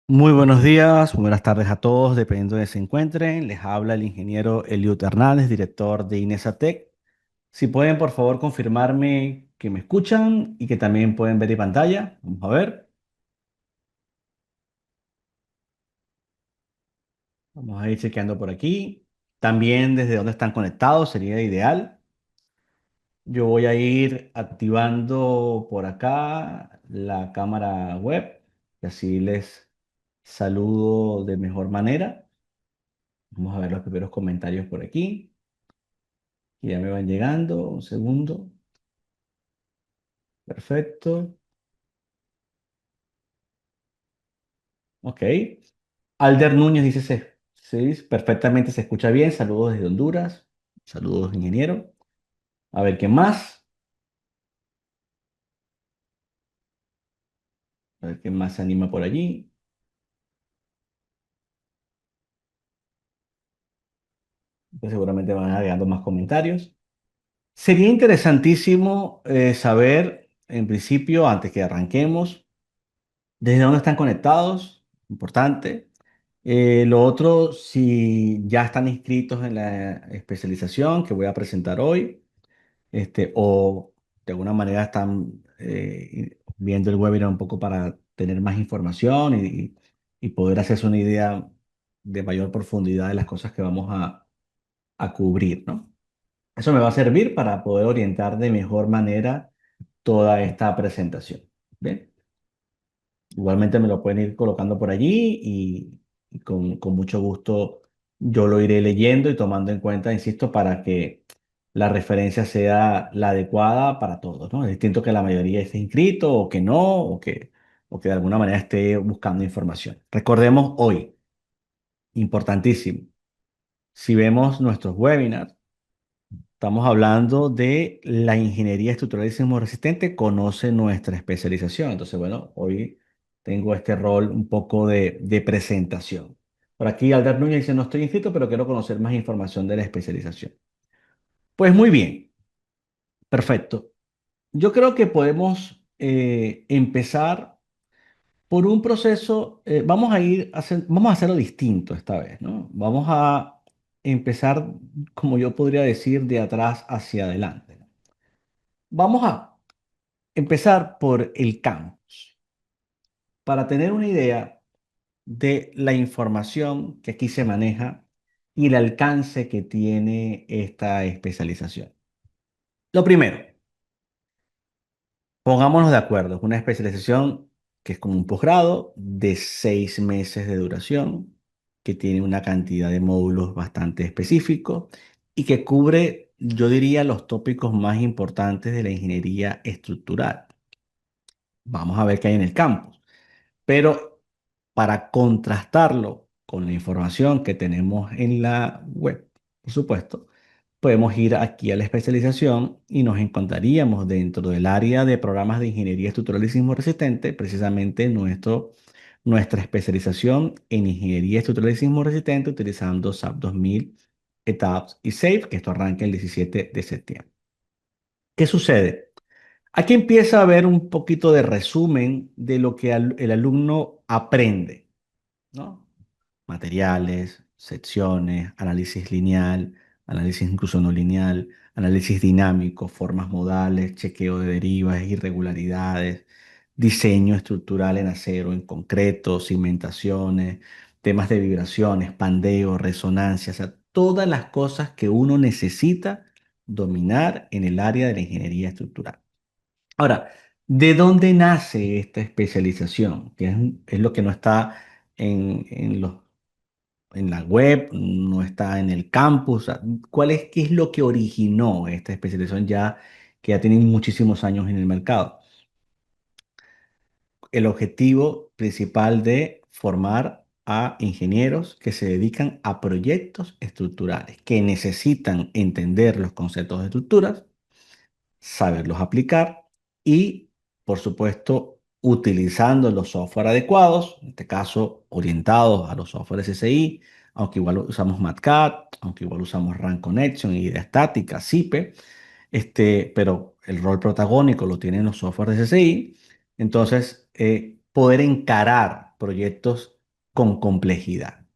Muy buenos días, muy buenas tardes a todos, dependiendo de donde se encuentren. Les habla el ingeniero Eliud Hernández, director de Inesatec. Si pueden, por favor, confirmarme que me escuchan y que también pueden ver mi pantalla. Vamos a ver. Vamos a ir chequeando por aquí. También desde dónde están conectados sería ideal. Yo voy a ir activando por acá la cámara web y así les saludo de mejor manera. Vamos a ver los primeros comentarios por aquí. Y ya me van llegando. Un segundo. Perfecto. Ok. Alder Núñez dice, sí, perfectamente se escucha bien. Saludos desde Honduras. Saludos, ingeniero. A ver, ¿qué más? A ver, ¿qué más se anima por allí? Pues seguramente van agregando más comentarios. Sería interesantísimo saber, en principio, antes que arranquemos, desde dónde están conectados. Importante. Lo otro, si ya están inscritos en la especialización que voy a presentar hoy, o de alguna manera están viendo el webinar un poco para tener más información y poder hacerse una idea de mayor profundidad de las cosas que vamos a cubrir, ¿no? Eso me va a servir para poder orientar de mejor manera toda esta presentación. ¿Bien? Igualmente me lo pueden ir colocando por allí y con mucho gusto yo lo iré leyendo y tomando en cuenta, insisto, para que la referencia sea la adecuada para todos, ¿no? Es distinto que la mayoría esté inscrito o que no, o que de alguna manera esté buscando información. Recordemos hoy, importantísimo, si vemos nuestros webinars, estamos hablando de la ingeniería estructural y sismo resistente, conoce nuestra especialización. Entonces, bueno, hoy tengo este rol un poco de presentación. Por aquí Albert Núñez dice, no estoy inscrito, pero quiero conocer más información de la especialización. Pues muy bien, perfecto. Yo creo que podemos empezar por un proceso, vamos a hacerlo distinto esta vez, ¿no? Vamos a empezar, como yo podría decir, de atrás hacia adelante. Vamos a empezar por el campus, para tener una idea de la información que aquí se maneja y el alcance que tiene esta especialización. Lo primero, pongámonos de acuerdo, es una especialización que es como un posgrado de 6 meses de duración, que tiene una cantidad de módulos bastante específicos y que cubre, yo diría, los tópicos más importantes de la ingeniería estructural. Vamos a ver qué hay en el campus. Pero para contrastarlo con la información que tenemos en la web, por supuesto, podemos ir aquí a la especialización y nos encontraríamos dentro del área de programas de ingeniería estructural y sismo resistente, precisamente nuestra especialización en ingeniería estructural y sismo resistente utilizando SAP 2000, ETAPS y SAFE, que esto arranca el 17 de septiembre. ¿Qué sucede? Aquí empieza a haber un poquito de resumen de lo que el alumno aprende, ¿no? Materiales, secciones, análisis lineal, análisis incluso no lineal, análisis dinámico, formas modales, chequeo de derivas, irregularidades, diseño estructural en acero, en concreto, cimentaciones, temas de vibraciones, pandeo, resonancia, o sea, todas las cosas que uno necesita dominar en el área de la ingeniería estructural. Ahora, ¿de dónde nace esta especialización? Es lo que no está en la web, no está en el campus. O sea, qué es lo que originó esta especialización ya que ya tiene muchísimos años en el mercado? El objetivo principal de formar a ingenieros que se dedican a proyectos estructurales, que necesitan entender los conceptos de estructuras, saberlos aplicar y, por supuesto, utilizando los software adecuados, en este caso orientados a los software SSI, aunque igual usamos MATCAD, aunque igual usamos RAM Connection, idea estática, SIPE, pero el rol protagónico lo tienen los software SSI. Entonces, poder encarar proyectos con complejidad.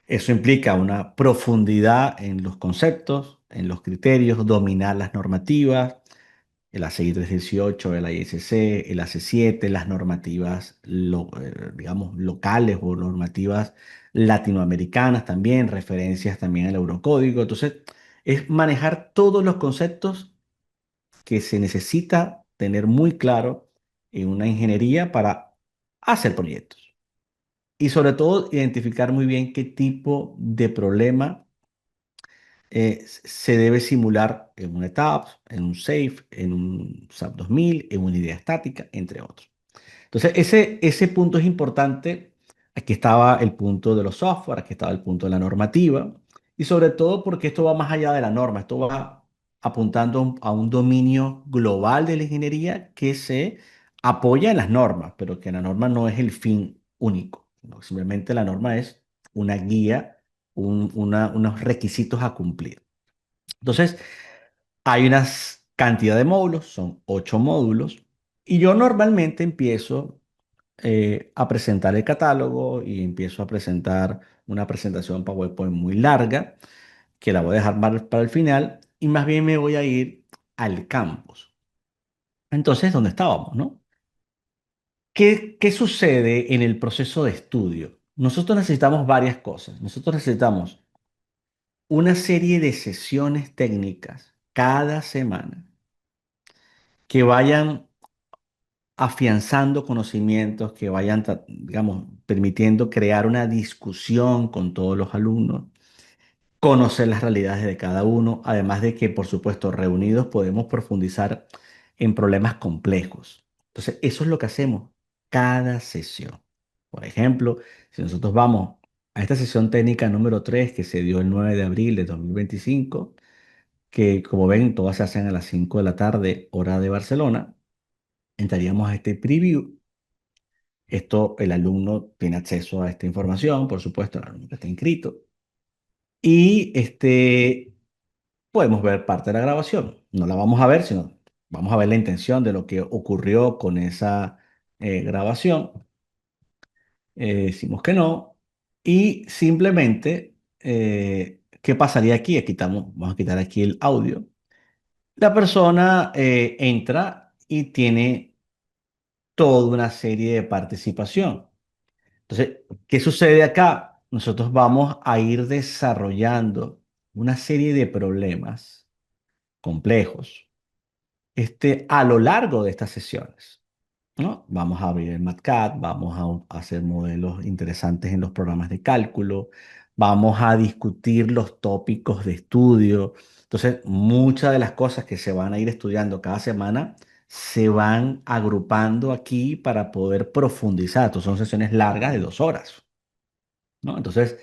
Eso implica una profundidad en los conceptos, en los criterios, dominar las normativas, el ACI 318, el ISC, el AC7, las normativas, digamos, locales o normativas latinoamericanas también, referencias también al Eurocódigo. Entonces, es manejar todos los conceptos que se necesita tener muy claro en una ingeniería para hacer proyectos. Y sobre todo, identificar muy bien qué tipo de problema se debe simular en un ETABS, en un SAFE, en un SAP 2000, en una idea estática, entre otros. Entonces, ese punto es importante. Aquí estaba el punto de los software, aquí estaba el punto de la normativa, y sobre todo porque esto va más allá de la norma, esto va apuntando a un dominio global de la ingeniería que se apoya en las normas, pero que la norma no es el fin único, ¿no? Simplemente la norma es una guía, unos requisitos a cumplir. Entonces, hay una cantidad de módulos, son 8 módulos, y yo normalmente empiezo a presentar el catálogo y empiezo a presentar una presentación PowerPoint muy larga, que la voy a dejar para el final, y más bien me voy a ir al campus. Entonces, ¿dónde estábamos, no? ¿Qué sucede en el proceso de estudio? Nosotros necesitamos varias cosas. Nosotros necesitamos una serie de sesiones técnicas cada semana que vayan afianzando conocimientos, que vayan, digamos, permitiendo crear una discusión con todos los alumnos, conocer las realidades de cada uno, además de que, por supuesto, reunidos podemos profundizar en problemas complejos. Entonces, eso es lo que hacemos cada sesión. Por ejemplo, si nosotros vamos a esta sesión técnica número 3 que se dio el 9 de abril de 2025, que como ven, todas se hacen a las 5 de la tarde, hora de Barcelona, entraríamos a este preview. Esto, el alumno tiene acceso a esta información, por supuesto, el alumno que está inscrito. Y podemos ver parte de la grabación. No la vamos a ver, sino vamos a ver la intención de lo que ocurrió con esa grabación. Decimos que no. Y simplemente, ¿qué pasaría aquí? Vamos a quitar aquí el audio. La persona entra y tiene toda una serie de participación. Entonces, ¿qué sucede acá? Nosotros vamos a ir desarrollando una serie de problemas complejos a lo largo de estas sesiones, ¿no? Vamos a abrir el MATCAD, vamos a hacer modelos interesantes en los programas de cálculo, vamos a discutir los tópicos de estudio. Entonces, muchas de las cosas que se van a ir estudiando cada semana se van agrupando aquí para poder profundizar. Entonces, son sesiones largas de 2 horas, ¿no? Entonces,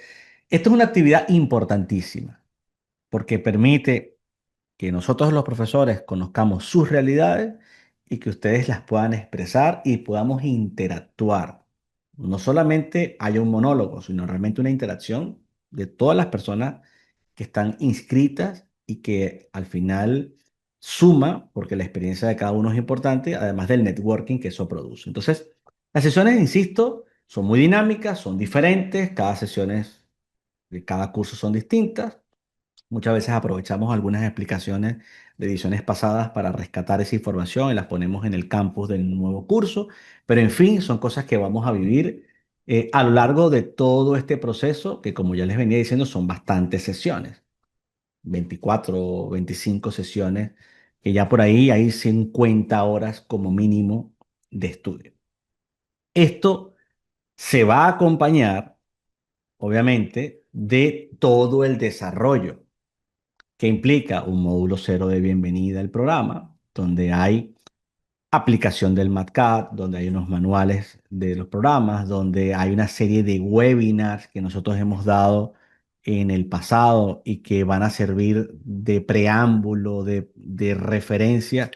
esto es una actividad importantísima porque permite que nosotros los profesores conozcamos sus realidades y que ustedes las puedan expresar y podamos interactuar. No solamente haya un monólogo, sino realmente una interacción de todas las personas que están inscritas y que al final suma, porque la experiencia de cada uno es importante, además del networking que eso produce. Entonces, las sesiones, insisto, son muy dinámicas, son diferentes, cada sesiones de cada curso son distintas. Muchas veces aprovechamos algunas explicaciones de ediciones pasadas para rescatar esa información y las ponemos en el campus del nuevo curso, pero en fin, son cosas que vamos a vivir a lo largo de todo este proceso, que como ya les venía diciendo, son bastantes sesiones, 24 o 25 sesiones, que ya por ahí hay 50 horas como mínimo de estudio. Esto se va a acompañar, obviamente, de todo el desarrollo que implica un módulo cero de bienvenida al programa, donde hay aplicación del MATCAD, donde hay unos manuales de los programas, donde hay una serie de webinars que nosotros hemos dado en el pasado y que van a servir de preámbulo, de referencia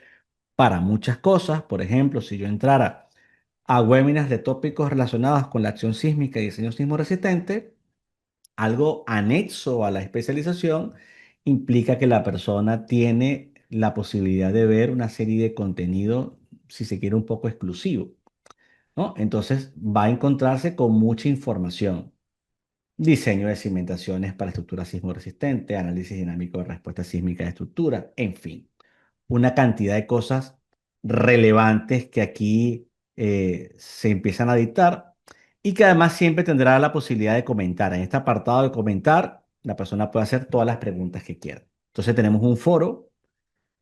para muchas cosas. Por ejemplo, si yo entrara a webinars de tópicos relacionados con la acción sísmica y diseño sismo resistente, algo anexo a la especialización implica que la persona tiene la posibilidad de ver una serie de contenido, si se quiere, un poco exclusivo. ¿no? Entonces va a encontrarse con mucha información. Diseño de cimentaciones para estructuras sismo resistentes, análisis dinámico de respuesta sísmica de estructura, en fin, una cantidad de cosas relevantes que aquí se empiezan a dictar y que además siempre tendrá la posibilidad de comentar. En este apartado de comentar, la persona puede hacer todas las preguntas que quiera. Entonces tenemos un foro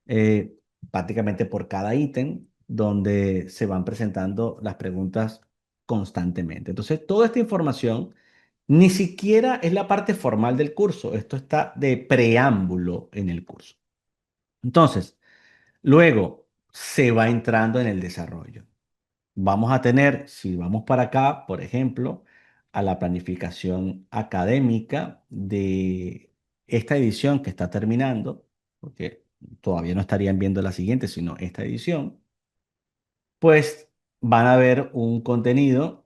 eh, prácticamente por cada ítem donde se van presentando las preguntas constantemente. Entonces, toda esta información ni siquiera es la parte formal del curso, esto está de preámbulo en el curso. Entonces, luego se va entrando en el desarrollo. Vamos a tener, si vamos para acá, por ejemplo, a la planificación académica de esta edición que está terminando, porque todavía no estarían viendo la siguiente, sino esta edición, pues van a ver un contenido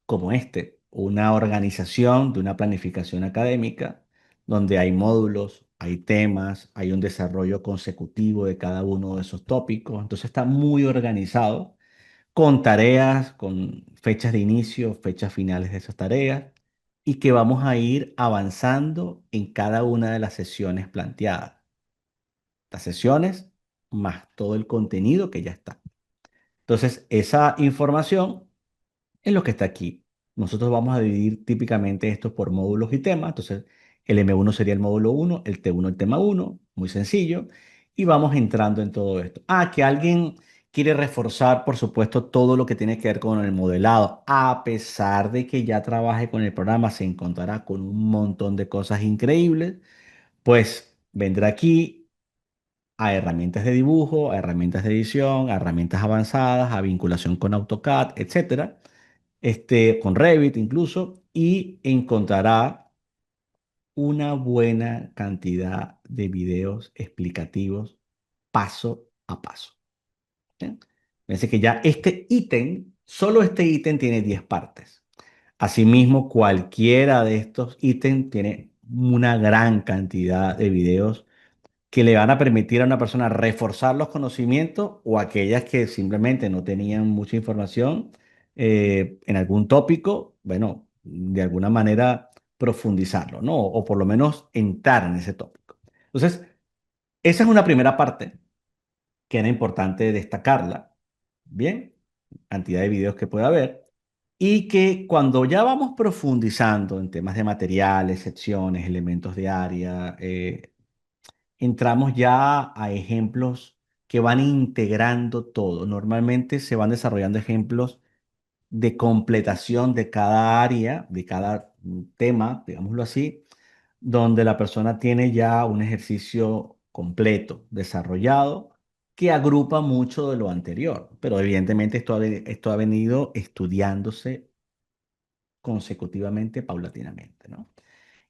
como este, una organización de una planificación académica donde hay módulos, hay temas, hay un desarrollo consecutivo de cada uno de esos tópicos, entonces está muy organizado con tareas, con fechas de inicio, fechas finales de esas tareas, y que vamos a ir avanzando en cada una de las sesiones planteadas. Las sesiones más todo el contenido que ya está. Entonces, esa información es lo que está aquí. Nosotros vamos a dividir típicamente esto por módulos y temas. Entonces, el M1 sería el módulo uno, el T1 el tema uno, muy sencillo. Y vamos entrando en todo esto. Ah, que alguien quiere reforzar, por supuesto, todo lo que tiene que ver con el modelado. A pesar de que ya trabaje con el programa, se encontrará con un montón de cosas increíbles. Pues vendrá aquí a herramientas de dibujo, a herramientas de edición, a herramientas avanzadas, a vinculación con AutoCAD, etcétera, con Revit incluso, y encontrará una buena cantidad de videos explicativos paso a paso. ¿Sí? Fíjense que ya este ítem, solo este ítem tiene 10 partes. Asimismo, cualquiera de estos ítems tiene una gran cantidad de videos que le van a permitir a una persona reforzar los conocimientos o aquellas que simplemente no tenían mucha información en algún tópico, bueno, de alguna manera profundizarlo, ¿no? O por lo menos entrar en ese tópico. Entonces, esa es una primera parte que era importante destacarla. Bien, cantidad de videos que puede haber. Y que cuando ya vamos profundizando en temas de materiales, secciones, elementos de área, entramos ya a ejemplos que van integrando todo. Normalmente se van desarrollando ejemplos de completación de cada área, de cada tema, digámoslo así, donde la persona tiene ya un ejercicio completo, desarrollado, que agrupa mucho de lo anterior. Pero evidentemente esto ha venido estudiándose consecutivamente, paulatinamente, ¿no?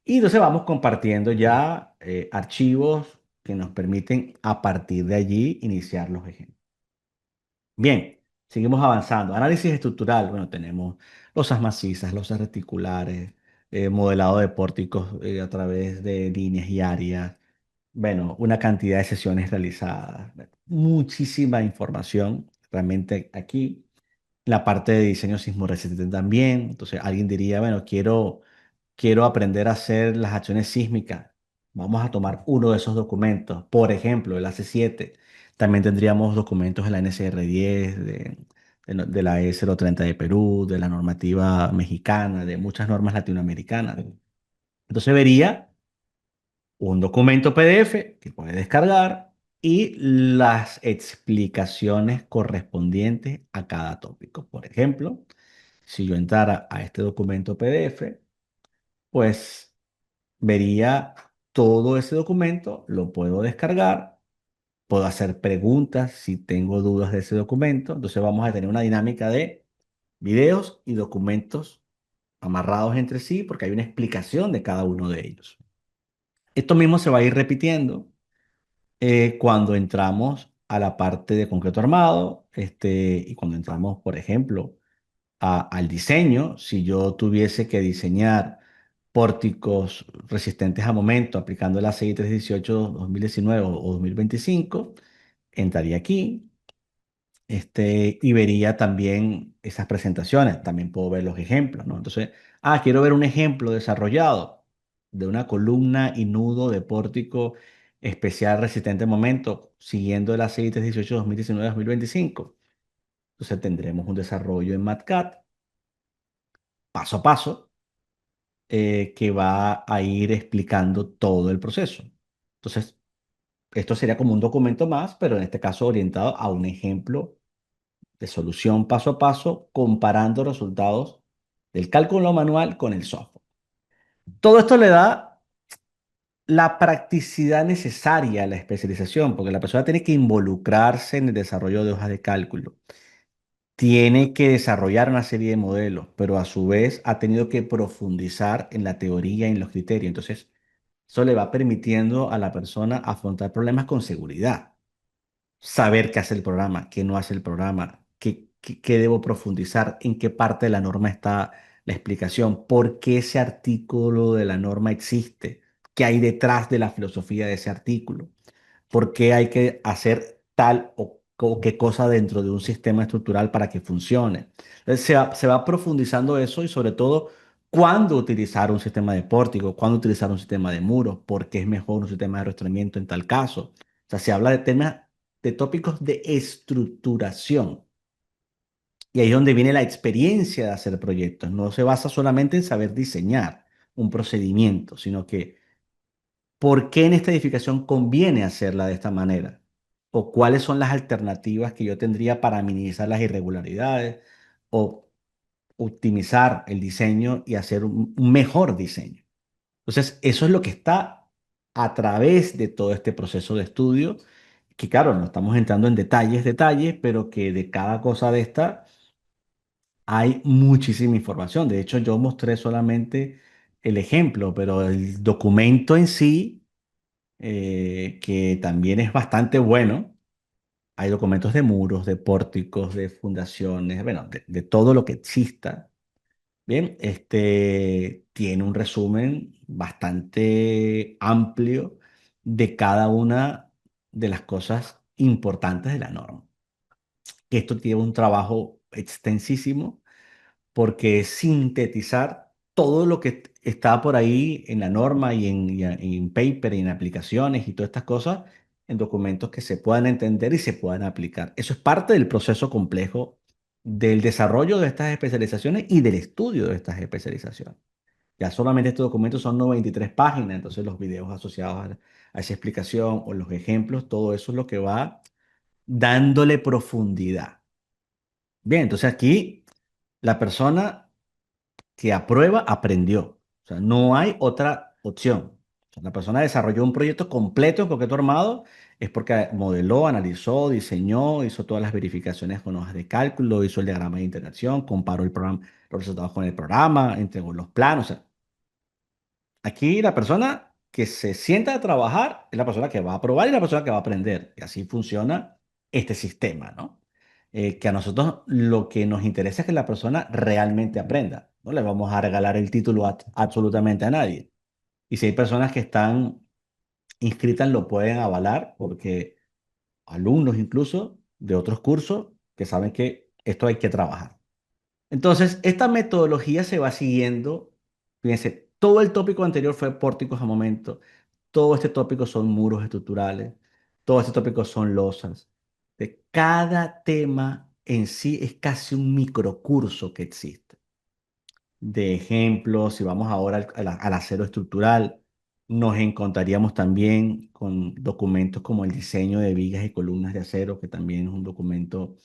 Y entonces vamos compartiendo ya archivos que nos permiten a partir de allí iniciar los ejemplos. Bien, seguimos avanzando. Análisis estructural. Bueno, tenemos losas macizas, losas reticulares, modelado de pórticos a través de líneas y áreas. Bueno, una cantidad de sesiones realizadas. Bueno, muchísima información realmente aquí. La parte de diseño sismo resistente también. Entonces alguien diría, bueno, quiero aprender a hacer las acciones sísmicas. Vamos a tomar uno de esos documentos. Por ejemplo, el AC7. También tendríamos documentos de la NSR10, de la E030 de Perú, de la normativa mexicana, de muchas normas latinoamericanas. Entonces vería un documento PDF que puede descargar y las explicaciones correspondientes a cada tópico. Por ejemplo, si yo entrara a este documento PDF, pues vería todo ese documento, lo puedo descargar, puedo hacer preguntas si tengo dudas de ese documento. Entonces vamos a tener una dinámica de videos y documentos amarrados entre sí porque hay una explicación de cada uno de ellos. Esto mismo se va a ir repitiendo cuando entramos a la parte de concreto armado, y cuando entramos, por ejemplo, al diseño, si yo tuviese que diseñar pórticos resistentes a momento aplicando la ACI 318 2019 o 2025, entraría aquí y vería también esas presentaciones. También puedo ver los ejemplos, ¿no? Entonces, quiero ver un ejemplo desarrollado de una columna y nudo de pórtico especial resistente a momento, siguiendo el ACI 318 2019-2025. Entonces, tendremos un desarrollo en MatCat, paso a paso, que va a ir explicando todo el proceso. Entonces, esto sería como un documento más, pero en este caso orientado a un ejemplo de solución paso a paso, comparando resultados del cálculo manual con el software. Todo esto le da la practicidad necesaria a la especialización, porque la persona tiene que involucrarse en el desarrollo de hojas de cálculo, tiene que desarrollar una serie de modelos, pero a su vez ha tenido que profundizar en la teoría y en los criterios. Entonces, eso le va permitiendo a la persona afrontar problemas con seguridad, saber qué hace el programa, qué no hace el programa, qué debo profundizar, en qué parte de la norma está la explicación, por qué ese artículo de la norma existe, qué hay detrás de la filosofía de ese artículo, por qué hay que hacer tal o qué cosa dentro de un sistema estructural para que funcione. Entonces se va profundizando eso y sobre todo cuándo utilizar un sistema de pórtico, cuándo utilizar un sistema de muros, por qué es mejor un sistema de arrastramiento en tal caso. O sea, se habla de temas, de tópicos de estructuración. Y ahí es donde viene la experiencia de hacer proyectos. No se basa solamente en saber diseñar un procedimiento, sino que ¿por qué en esta edificación conviene hacerla de esta manera? ¿O cuáles son las alternativas que yo tendría para minimizar las irregularidades o optimizar el diseño y hacer un mejor diseño? Entonces, eso es lo que está a través de todo este proceso de estudio, que claro, no estamos entrando en detalles, pero que de cada cosa de esta hay muchísima información. De hecho, yo mostré solamente el ejemplo, pero el documento en sí, que también es bastante bueno. Hay documentos de muros, de pórticos, de fundaciones, bueno, de todo lo que exista. Bien, tiene un resumen bastante amplio de cada una de las cosas importantes de la norma. Esto tiene un trabajo extensísimo porque es sintetizar todo lo que está por ahí en la norma y en paper y en aplicaciones y todas estas cosas en documentos que se puedan entender y se puedan aplicar. Eso es parte del proceso complejo del desarrollo de estas especializaciones y del estudio de estas especializaciones. Ya solamente estos documentos son 93 páginas, entonces los videos asociados a esa explicación o los ejemplos, todo eso es lo que va dándole profundidad. Bien, entonces aquí la persona que aprueba aprendió. O sea, no hay otra opción. O sea, la persona desarrolló un proyecto completo en objeto armado, es porque modeló, analizó, diseñó, hizo todas las verificaciones con hojas de cálculo, hizo el diagrama de interacción, comparó el programa, los resultados con el programa, entregó los planos. O sea, aquí la persona que se sienta a trabajar es la persona que va a aprobar y la persona que va a aprender. Y así funciona este sistema, ¿no? Que a nosotros lo que nos interesa es que la persona realmente aprenda. No le vamos a regalar el título absolutamente a nadie. Y si hay personas que están inscritas, lo pueden avalar porque alumnos incluso de otros cursos que saben que esto hay que trabajar. Entonces, esta metodología se va siguiendo. Fíjense, todo el tópico anterior fue pórticos a momento. Todo este tópico son muros estructurales. Todo este tópico son losas. De cada tema en sí es casi un microcurso que existe. De ejemplo, si vamos ahora al acero estructural, nos encontraríamos también con documentos como el diseño de vigas y columnas de acero, que también es un documento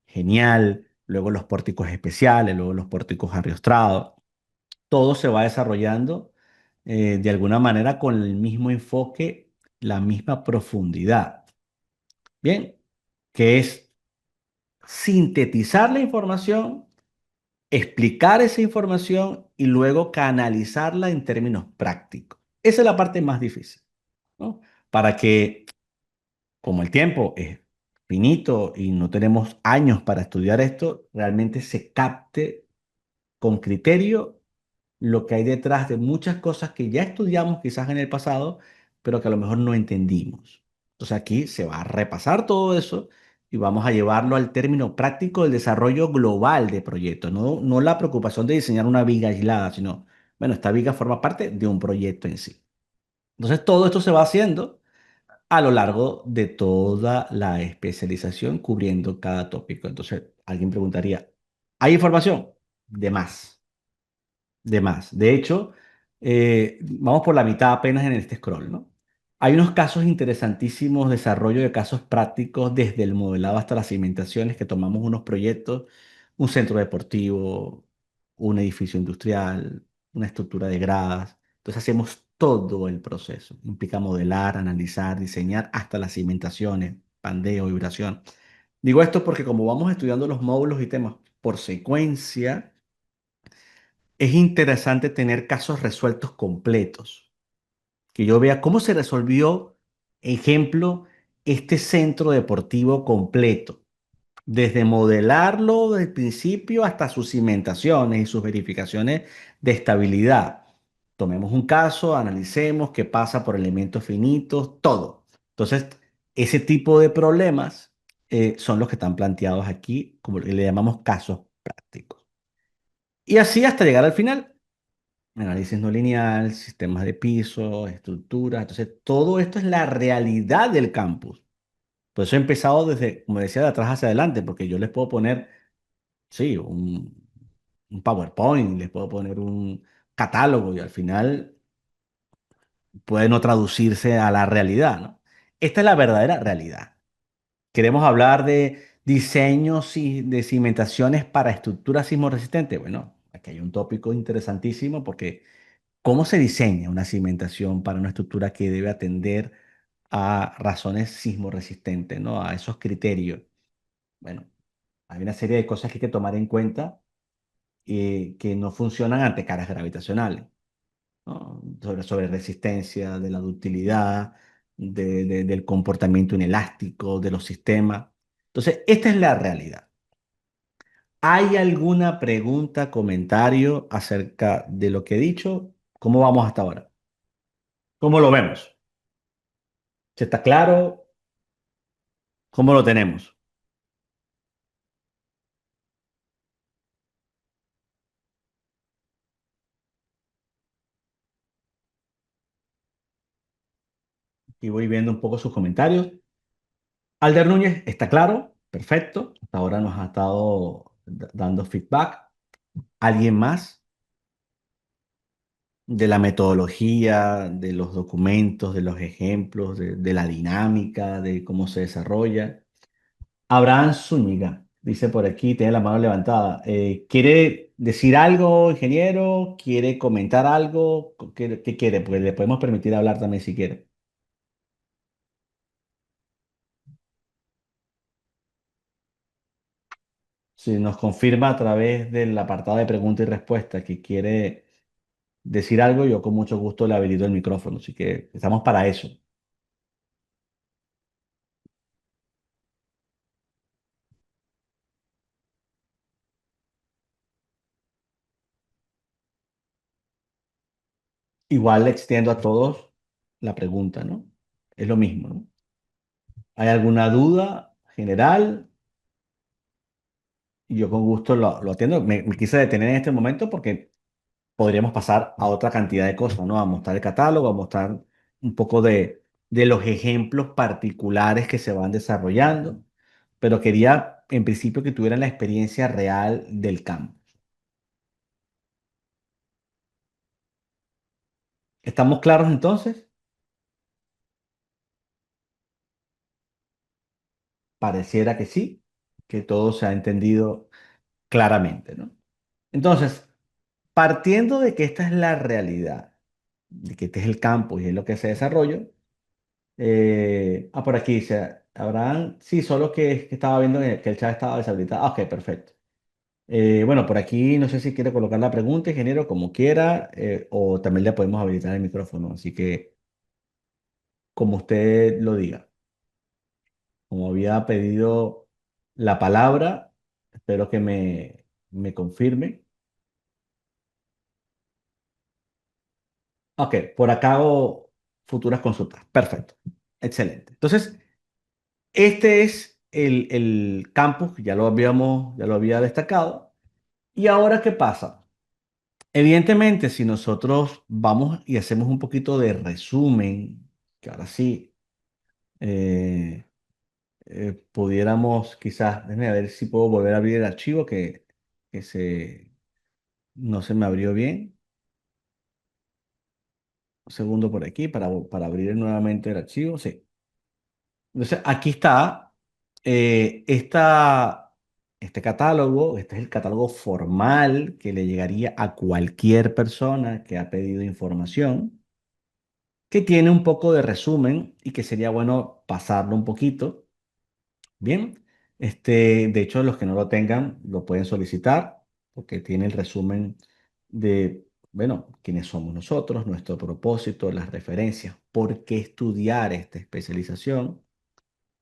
genial. Luego los pórticos especiales, luego los pórticos arriostrados. Todo se va desarrollando de alguna manera con el mismo enfoque, la misma profundidad. Bien, que es sintetizar la información, explicar esa información y luego canalizarla en términos prácticos. Esa es la parte más difícil, ¿no? Para que, como el tiempo es finito y no tenemos años para estudiar esto, realmente se capte con criterio lo que hay detrás de muchas cosas que ya estudiamos quizás en el pasado, pero que a lo mejor no entendimos. Entonces aquí se va a repasar todo eso y vamos a llevarlo al término práctico del desarrollo global de proyectos, no la preocupación de diseñar una viga aislada, sino, bueno, esta viga forma parte de un proyecto en sí. Entonces, todo esto se va haciendo a lo largo de toda la especialización cubriendo cada tópico. Entonces, alguien preguntaría, ¿hay información? De más. De más. De hecho, vamos por la mitad apenas en este scroll, ¿no? Hay unos casos interesantísimos, desarrollo de casos prácticos desde el modelado hasta las cimentaciones, que tomamos unos proyectos, un centro deportivo, un edificio industrial, una estructura de gradas. Entonces hacemos todo el proceso. Implica modelar, analizar, diseñar hasta las cimentaciones, pandeo, vibración. Digo esto porque como vamos estudiando los módulos y temas por secuencia, es interesante tener casos resueltos completos, que yo vea cómo se resolvió, ejemplo, este centro deportivo completo, desde modelarlo desde el principio hasta sus cimentaciones y sus verificaciones de estabilidad. Tomemos un caso, analicemos qué pasa por elementos finitos, todo. Entonces, ese tipo de problemas son los que están planteados aquí, como le llamamos casos prácticos. Y así hasta llegar al final. Análisis no lineal, sistemas de piso, estructuras. Entonces, todo esto es la realidad del campus. Por eso he empezado desde, como decía, de atrás hacia adelante, porque yo les puedo poner, sí, un PowerPoint, les puedo poner un catálogo y al final puede no traducirse a la realidad, ¿no? Esta es la verdadera realidad. Queremos hablar de diseños y de cimentaciones para estructuras sismoresistentes. Bueno, aquí hay un tópico interesantísimo porque ¿cómo se diseña una cimentación para una estructura que debe atender a razones sismoresistentes, ¿no? A esos criterios. Bueno, hay una serie de cosas que hay que tomar en cuenta que no funcionan ante cargas gravitacionales, ¿no? Sobre resistencia, de la ductilidad, del comportamiento inelástico de los sistemas. Entonces, esta es la realidad. ¿Hay alguna pregunta, comentario acerca de lo que he dicho? ¿Cómo vamos hasta ahora? ¿Cómo lo vemos? ¿Se está claro? ¿Cómo lo tenemos? Y voy viendo un poco sus comentarios. Alder Núñez, está claro, perfecto. Hasta ahora nos ha estado dando feedback. ¿Alguien más de la metodología, de los documentos, de los ejemplos, de la dinámica, de cómo se desarrolla? Abraham Zúñiga dice por aquí, tiene la mano levantada. ¿Quiere decir algo, ingeniero? ¿Quiere comentar algo? ¿Qué quiere? Porque le podemos permitir hablar también si quiere. Si nos confirma a través del apartado de pregunta y respuesta que quiere decir algo, yo con mucho gusto le habilito el micrófono. Así que estamos para eso. Igual le extiendo a todos la pregunta, ¿no? Es lo mismo, ¿no? ¿Hay alguna duda general? Y yo con gusto lo atiendo. Me quise detener en este momento porque podríamos pasar a otra cantidad de cosas, ¿no? A mostrar el catálogo, a mostrar un poco de los ejemplos particulares que se van desarrollando, pero quería en principio que tuvieran la experiencia real del campo. ¿Estamos claros entonces? Pareciera que sí, que todo se ha entendido claramente, ¿no? Entonces, partiendo de que esta es la realidad, de que este es el campo y es lo que se desarrolla, por aquí dice, Abraham, sí, solo que estaba viendo que el chat estaba deshabilitado. Ah, ok, perfecto. Bueno, por aquí no sé si quiere colocar la pregunta, ingeniero, como quiera, o también le podemos habilitar el micrófono, así que como usted lo diga. Como había pedido la palabra, espero que me confirme. Ok, por acá hago futuras consultas. Perfecto. Excelente. Entonces, este es el campus, que ya lo había destacado. ¿Y ahora qué pasa? Evidentemente, si nosotros vamos y hacemos un poquito de resumen, que ahora sí, eh, pudiéramos quizás, déjame ver si puedo volver a abrir el archivo que no se me abrió bien. Un segundo por aquí para abrir nuevamente el archivo. Sí. Entonces, aquí está este catálogo. Este es el catálogo formal que le llegaría a cualquier persona que ha pedido información, que tiene un poco de resumen y que sería bueno pasarlo un poquito. Bien, de hecho, los que no lo tengan lo pueden solicitar porque tiene el resumen de, bueno, quiénes somos nosotros, nuestro propósito, las referencias, por qué estudiar esta especialización.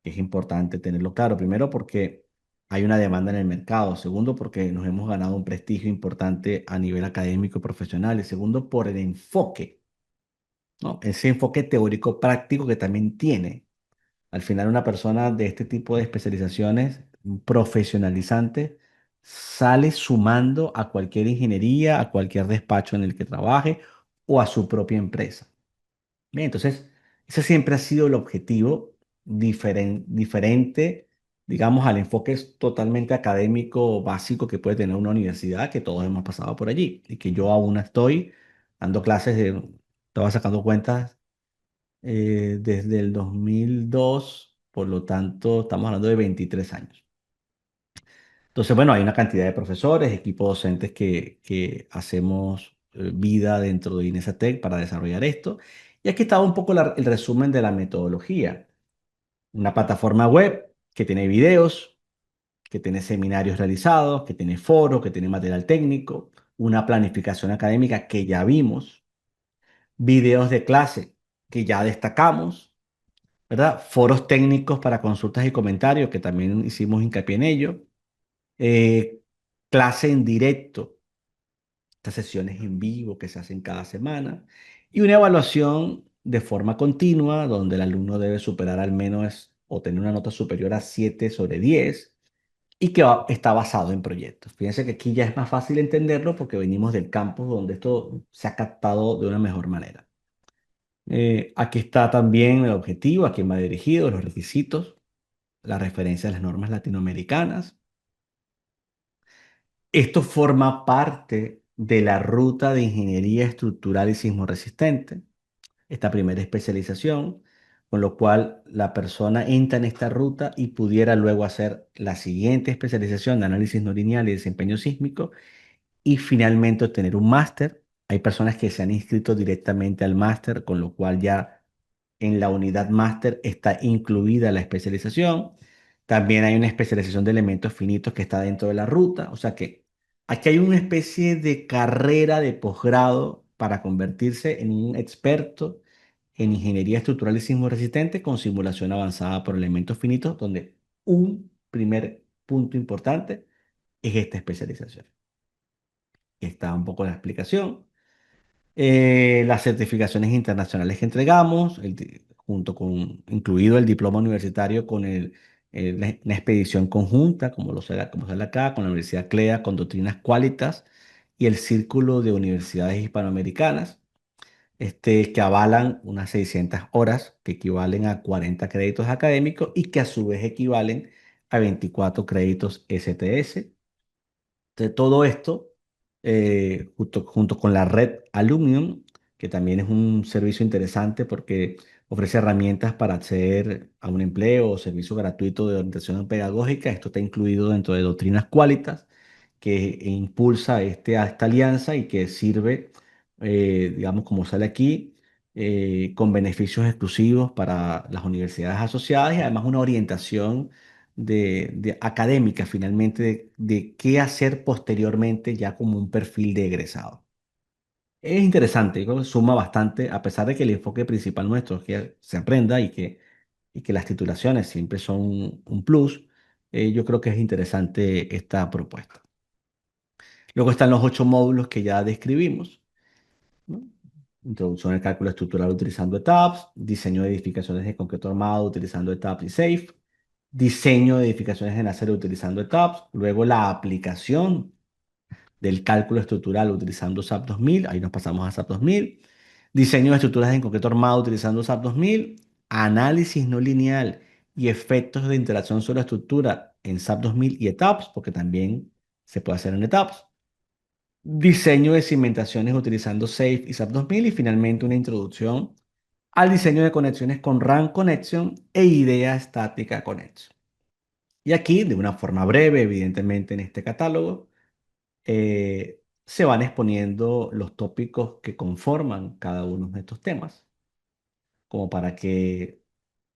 Es importante tenerlo claro. Primero, porque hay una demanda en el mercado. Segundo, porque nos hemos ganado un prestigio importante a nivel académico y profesional. Y segundo, por el enfoque, ¿no? Ese enfoque teórico práctico que también tiene. Al final, una persona de este tipo de especializaciones profesionalizante sale sumando a cualquier ingeniería, a cualquier despacho en el que trabaje o a su propia empresa. Bien, entonces, ese siempre ha sido el objetivo diferente, digamos, al enfoque totalmente académico básico que puede tener una universidad, que todos hemos pasado por allí y que yo aún estoy dando clases estaba sacando cuentas desde el 2002, por lo tanto, estamos hablando de 23 años. Entonces, bueno, hay una cantidad de profesores, equipos docentes que hacemos vida dentro de Inesatec para desarrollar esto. Y aquí está un poco el resumen de la metodología. Una plataforma web que tiene videos, que tiene seminarios realizados, que tiene foros, que tiene material técnico, una planificación académica que ya vimos, videos de clase que ya destacamos, ¿verdad? Foros técnicos para consultas y comentarios, que también hicimos hincapié en ello. Eh, clase en directo, estas sesiones en vivo que se hacen cada semana. Y una evaluación de forma continua, donde el alumno debe superar al menos o tener una nota superior a 7/10 y que está basado en proyectos. Fíjense que aquí ya es más fácil entenderlo porque venimos del campus donde esto se ha captado de una mejor manera. Aquí está también el objetivo, a quién va dirigido, los requisitos, la referencia a las normas latinoamericanas. Esto forma parte de la ruta de ingeniería estructural y sismo resistente, esta primera especialización, con lo cual la persona entra en esta ruta y pudiera luego hacer la siguiente especialización de análisis no lineal y desempeño sísmico y finalmente obtener un máster. Hay personas que se han inscrito directamente al máster, con lo cual ya en la unidad máster está incluida la especialización. También hay una especialización de elementos finitos que está dentro de la ruta. O sea que aquí hay una especie de carrera de posgrado para convertirse en un experto en ingeniería estructural y sismo resistente con simulación avanzada por elementos finitos, donde un primer punto importante es esta especialización. Está un poco la explicación. Las certificaciones internacionales que entregamos, junto con, incluido el diploma universitario con la expedición conjunta, como sale acá, con la Universidad CLEA, con doctrinas Qualitas y el Círculo de Universidades Hispanoamericanas, que avalan unas 600 horas, que equivalen a 40 créditos académicos y que a su vez equivalen a 24 créditos STS. Entonces, todo esto, junto con la red Alumium, que también es un servicio interesante porque ofrece herramientas para acceder a un empleo o servicio gratuito de orientación pedagógica. Esto está incluido dentro de Doctrinas Qualitas, que impulsa a esta alianza y que sirve, digamos, como sale aquí, con beneficios exclusivos para las universidades asociadas y además una orientación de académica finalmente de qué hacer posteriormente ya como un perfil de egresado. Es interesante, yo creo que suma bastante, a pesar de que el enfoque principal nuestro es que se aprenda y que las titulaciones siempre son un plus. Yo creo que es interesante esta propuesta. Luego están los 8 módulos que ya describimos, ¿no? Introducción al cálculo estructural utilizando ETABS, diseño de edificaciones de concreto armado utilizando ETABS y SAFE, diseño de edificaciones en acero utilizando ETABS, luego la aplicación del cálculo estructural utilizando SAP 2000, ahí nos pasamos a SAP 2000, diseño de estructuras en concreto armado utilizando SAP 2000, análisis no lineal y efectos de interacción sobre la estructura en SAP 2000 y ETABS, porque también se puede hacer en ETABS, diseño de cimentaciones utilizando SAFE y SAP 2000 y finalmente una introducción al diseño de conexiones con RAM Connection e idea estática Connection. Y aquí, de una forma breve, evidentemente en este catálogo, se van exponiendo los tópicos que conforman cada uno de estos temas, como para que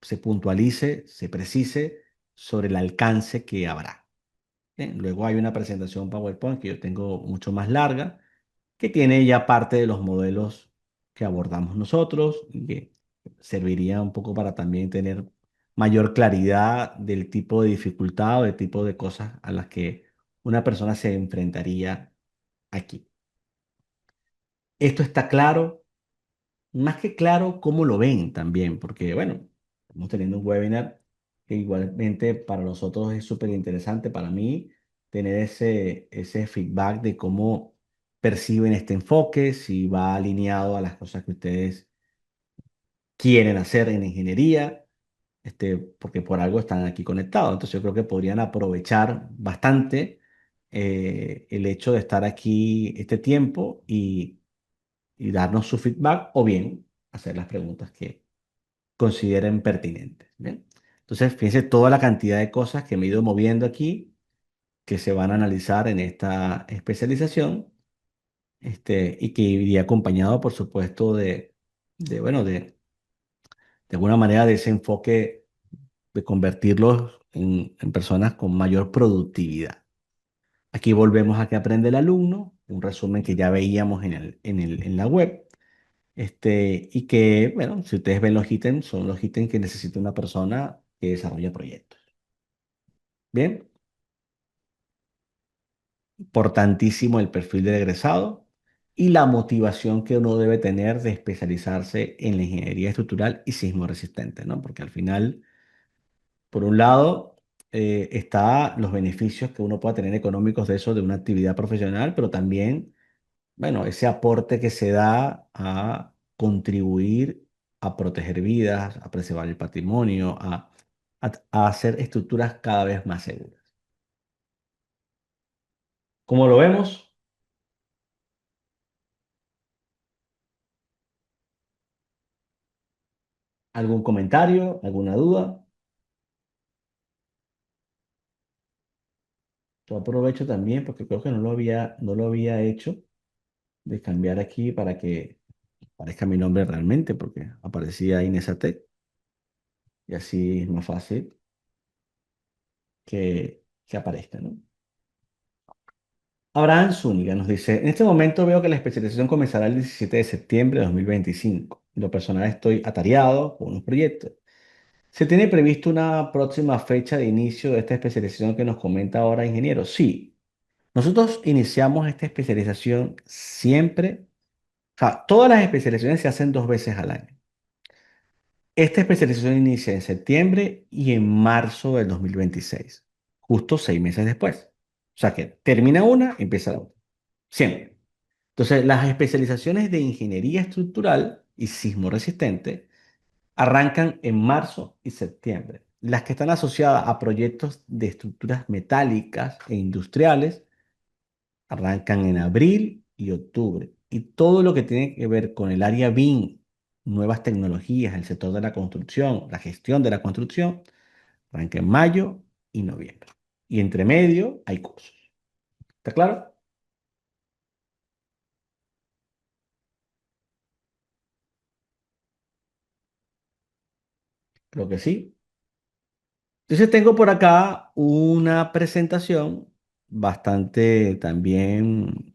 se puntualice, se precise sobre el alcance que habrá. Bien, luego hay una presentación PowerPoint que yo tengo mucho más larga, que tiene ya parte de los modelos que abordamos nosotros y que serviría un poco para también tener mayor claridad del tipo de dificultad o del tipo de cosas a las que una persona se enfrentaría aquí. Esto está claro, más que claro, cómo lo ven también, porque bueno, estamos teniendo un webinar que igualmente para nosotros es súper interesante, para mí, tener ese feedback de cómo perciben este enfoque, si va alineado a las cosas que ustedes quieren hacer en ingeniería, porque por algo están aquí conectados. Entonces yo creo que podrían aprovechar bastante el hecho de estar aquí este tiempo y darnos su feedback o bien hacer las preguntas que consideren pertinentes. ¿Bien? Entonces, fíjense toda la cantidad de cosas que me he ido moviendo aquí que se van a analizar en esta especialización y que iría acompañado, por supuesto, bueno, de alguna manera de ese enfoque de convertirlos en personas con mayor productividad. Aquí volvemos a que aprende el alumno, un resumen que ya veíamos en la web. Y que, bueno, si ustedes ven los ítems, son los ítems que necesita una persona que desarrolla proyectos. Bien, importantísimo el perfil del egresado y la motivación que uno debe tener de especializarse en la ingeniería estructural y sismo resistente, ¿no? Porque al final, por un lado, está los beneficios que uno pueda tener económicos de eso, de una actividad profesional, pero también bueno, ese aporte que se da a contribuir a proteger vidas, a preservar el patrimonio, a hacer estructuras cada vez más seguras. ¿Cómo lo vemos? ¿Algún comentario? ¿Alguna duda? Yo aprovecho también porque creo que no lo había hecho de cambiar aquí para que aparezca mi nombre realmente, porque aparecía Inesatec y así es más fácil que aparezca, ¿no? Abraham Zúñiga nos dice, en este momento veo que la especialización comenzará el 17 de septiembre de 2025. En lo personal estoy atareado con unos proyectos. ¿Se tiene previsto una próxima fecha de inicio de esta especialización que nos comenta ahora, ingeniero? Sí, nosotros iniciamos esta especialización siempre, o sea, todas las especializaciones se hacen 2 veces al año. Esta especialización inicia en septiembre y en marzo del 2026, justo 6 meses después. O sea que termina una, empieza la otra. Siempre. Entonces, las especializaciones de ingeniería estructural y sismo resistente arrancan en marzo y septiembre. Las que están asociadas a proyectos de estructuras metálicas e industriales arrancan en abril y octubre. Y todo lo que tiene que ver con el área BIM, nuevas tecnologías, el sector de la construcción, la gestión de la construcción, arranca en mayo y noviembre. Y entre medio hay cursos. ¿Está claro? Creo que sí. Entonces tengo por acá una presentación bastante también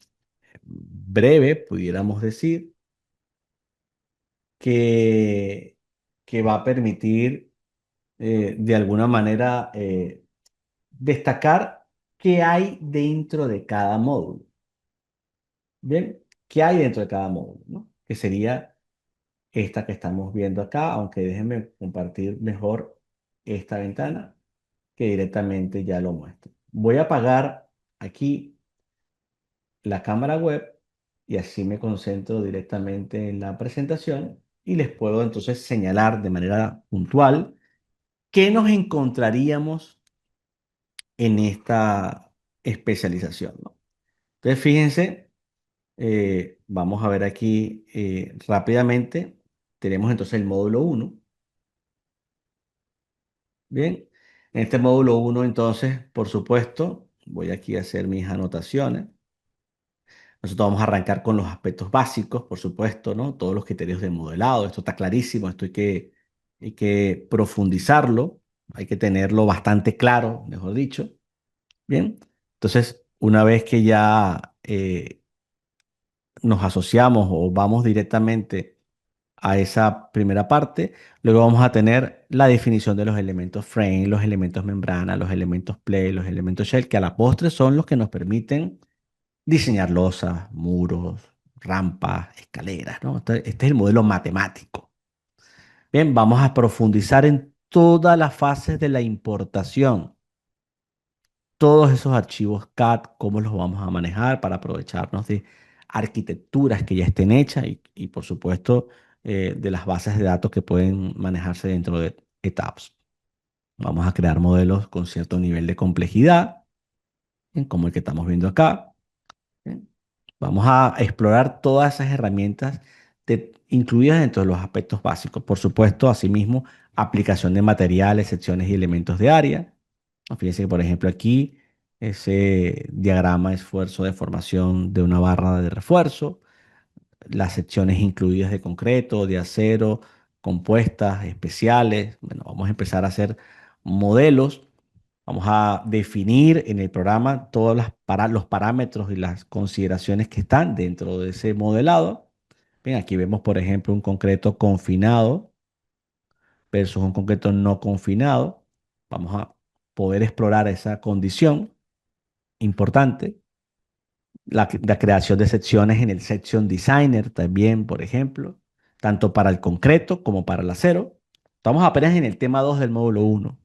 breve, pudiéramos decir, que, que va a permitir de alguna manera destacar qué hay dentro de cada módulo. Bien, ¿qué hay dentro de cada módulo? ¿No? Que sería esta que estamos viendo acá, aunque déjenme compartir mejor esta ventana. que directamente ya lo muestre. Voy a apagar aquí la cámara web y así me concentro directamente en la presentación y les puedo entonces señalar de manera puntual qué nos encontraríamos en esta especialización, ¿no? Entonces, fíjense, vamos a ver aquí rápidamente. Tenemos entonces el módulo uno. Bien, en este módulo uno entonces, por supuesto, voy aquí a hacer mis anotaciones. Nosotros vamos a arrancar con los aspectos básicos, por supuesto, ¿no? Todos los criterios de modelado. Esto está clarísimo, hay que profundizarlo, hay que tenerlo bastante claro, mejor dicho. Bien, entonces, una vez que ya nos asociamos o vamos directamente a esa primera parte, luego vamos a tener la definición de los elementos frame, los elementos membrana, los elementos play, los elementos shell, que a la postre son los que nos permiten diseñar losas, muros, rampas, escaleras, ¿no? Este es el modelo matemático. Bien, vamos a profundizar en todas las fases de la importación, todos esos archivos CAD, cómo los vamos a manejar para aprovecharnos de arquitecturas que ya estén hechas y por supuesto, de las bases de datos que pueden manejarse dentro de ETABS. Vamos a crear modelos con cierto nivel de complejidad, como el que estamos viendo acá. Bien. Vamos a explorar todas esas herramientas incluidas dentro de los aspectos básicos. Por supuesto, asimismo, aplicación de materiales, secciones y elementos de área. Fíjense que, por ejemplo, aquí ese diagrama esfuerzo de formación de una barra de refuerzo, las secciones incluidas de concreto, de acero, compuestas, especiales. Bueno, vamos a empezar a hacer modelos. Vamos a definir en el programa todos los parámetros y las consideraciones que están dentro de ese modelado. Bien, aquí vemos, por ejemplo, un concreto confinado versus un concreto no confinado. Vamos a poder explorar esa condición importante. La creación de secciones en el Section Designer también, por ejemplo, tanto para el concreto como para el acero. Estamos apenas en el tema 2 del módulo uno.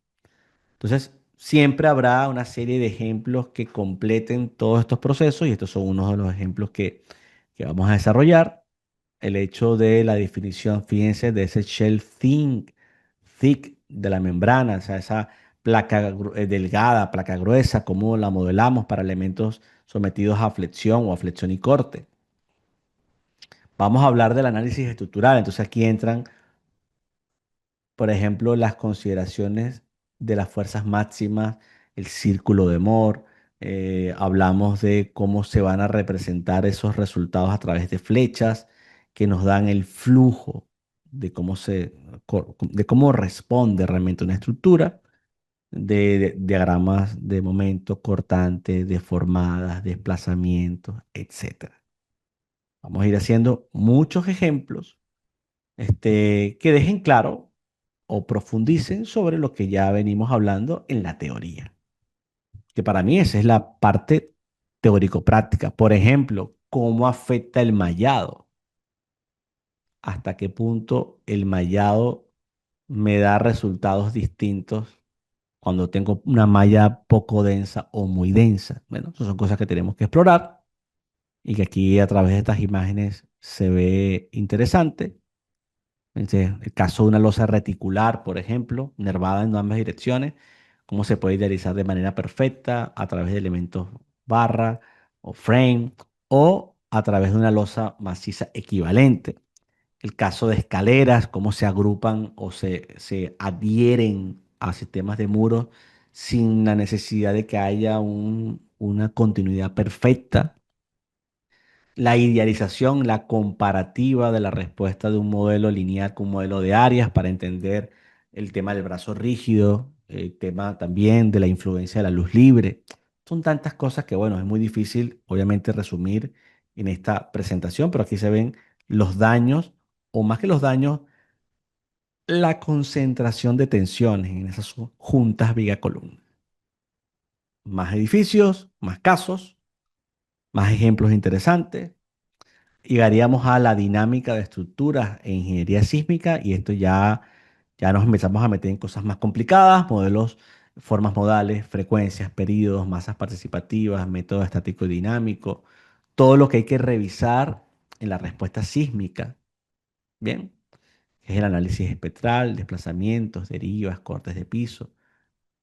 Entonces, siempre habrá una serie de ejemplos que completen todos estos procesos y estos son unos de los ejemplos que vamos a desarrollar. El hecho de la definición, fíjense, de ese shell thick de la membrana, o sea, esa placa delgada, placa gruesa, cómo la modelamos para elementos sometidos a flexión o a flexión y corte. Vamos a hablar del análisis estructural, entonces aquí entran, por ejemplo, las consideraciones de las fuerzas máximas, el círculo de Moore. Hablamos de cómo se van a representar esos resultados a través de flechas que nos dan el flujo de de cómo responde realmente una estructura, de diagramas de momento, cortantes, deformadas, desplazamientos, etcétera. Vamos a ir haciendo muchos ejemplos que dejen claro o profundicen sobre lo que ya venimos hablando en la teoría, que para mí esa es la parte teórico-práctica. Por ejemplo, cómo afecta el mallado, hasta qué punto el mallado me da resultados distintos cuando tengo una malla poco densa o muy densa. Bueno, esas son cosas que tenemos que explorar y que aquí a través de estas imágenes se ve interesante. El caso de una losa reticular, por ejemplo, nervada en ambas direcciones, cómo se puede idealizar de manera perfecta a través de elementos barra o frame o a través de una losa maciza equivalente. El caso de escaleras, cómo se agrupan o se adhieren a sistemas de muros sin la necesidad de que haya una continuidad perfecta. La idealización, la comparativa de la respuesta de un modelo lineal con un modelo de áreas para entender el tema del brazo rígido, el tema también de la influencia de la luz libre. Son tantas cosas que, bueno, es muy difícil, obviamente, resumir en esta presentación, pero aquí se ven los daños, o más que los daños, la concentración de tensiones en esas juntas viga-columna. Más edificios, más casos, más ejemplos interesantes. Llegaríamos a la dinámica de estructuras e ingeniería sísmica y esto ya nos empezamos a meter en cosas más complicadas, modelos formas modales, frecuencias, periodos, masas participativas, método estático y dinámico, todo lo que hay que revisar en la respuesta sísmica, ¿bien? Es el análisis espectral, desplazamientos, derivas, cortes de piso,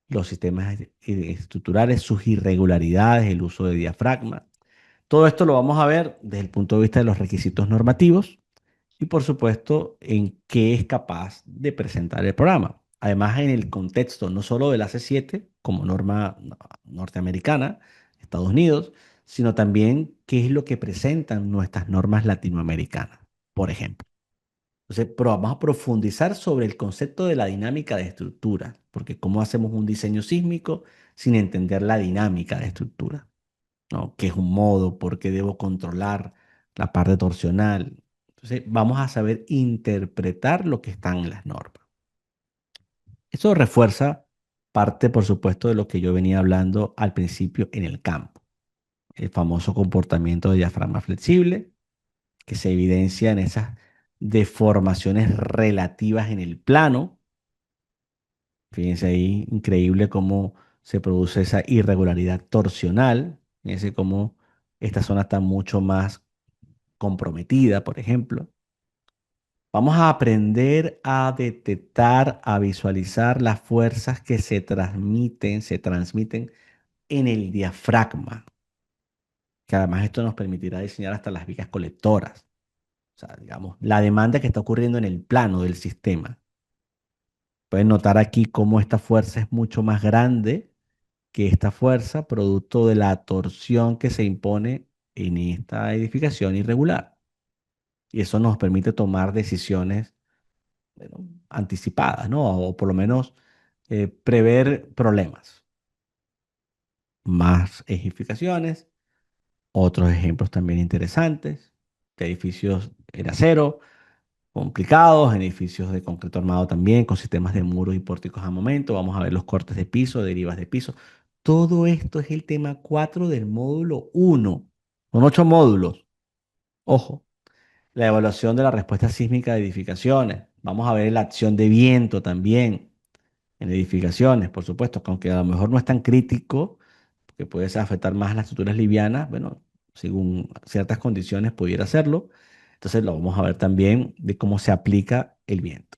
los sistemas estructurales, sus irregularidades, el uso de diafragma. Todo esto lo vamos a ver desde el punto de vista de los requisitos normativos y, por supuesto, en qué es capaz de presentar el programa. Además, en el contexto no solo del AC7 como norma norteamericana, Estados Unidos, sino también qué es lo que presentan nuestras normas latinoamericanas, por ejemplo. Entonces, pero vamos a profundizar sobre el concepto de la dinámica de estructura, porque cómo hacemos un diseño sísmico sin entender la dinámica de estructura, ¿no? ¿Qué es un modo? ¿Por qué debo controlar la parte torsional? Entonces, vamos a saber interpretar lo que está en las normas. Eso refuerza parte, por supuesto, de lo que yo venía hablando al principio en el campo, el famoso comportamiento de diafragma flexible, que se evidencia en esas deformaciones relativas en el plano. Fíjense ahí, increíble cómo se produce esa irregularidad torsional. Fíjense cómo esta zona está mucho más comprometida, por ejemplo. Vamos a aprender a detectar, a visualizar las fuerzas que se transmiten en el diafragma, que además esto nos permitirá diseñar hasta las vigas colectoras. O sea, digamos, la demanda que está ocurriendo en el plano del sistema. Pueden notar aquí cómo esta fuerza es mucho más grande que esta fuerza, producto de la torsión que se impone en esta edificación irregular. Y eso nos permite tomar decisiones, bueno, anticipadas, ¿no? O por lo menos prever problemas. Más edificaciones, otros ejemplos también interesantes, de edificios en acero, complicados, edificios de concreto armado también, con sistemas de muros y pórticos a momento. Vamos a ver los cortes de piso, derivas de piso. Todo esto es el tema 4 del módulo 1. Son 8 módulos. Ojo, la evaluación de la respuesta sísmica de edificaciones. Vamos a ver la acción de viento también en edificaciones, por supuesto, que aunque a lo mejor no es tan crítico, porque puede afectar más las estructuras livianas, bueno, según ciertas condiciones pudiera hacerlo. Entonces lo vamos a ver también de cómo se aplica el viento.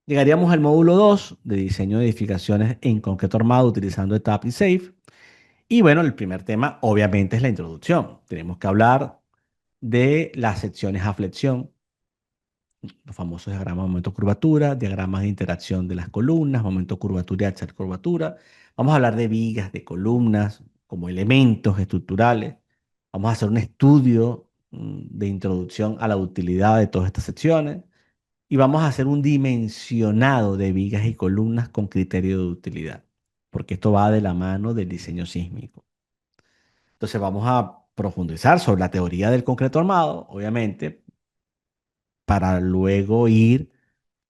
Llegaríamos al módulo 2 de diseño de edificaciones en concreto armado utilizando ETAP y SAFE. Y bueno, el primer tema obviamente es la introducción. Tenemos que hablar de las secciones a flexión, los famosos diagramas de momento-curvatura, diagramas de interacción de las columnas, momento-curvatura y axial curvatura. Vamos a hablar de vigas, de columnas, como elementos estructurales. Vamos a hacer un estudio de introducción a la utilidad de todas estas secciones. Y vamos a hacer un dimensionado de vigas y columnas con criterio de utilidad, porque esto va de la mano del diseño sísmico. Entonces vamos a profundizar sobre la teoría del concreto armado, obviamente, para luego ir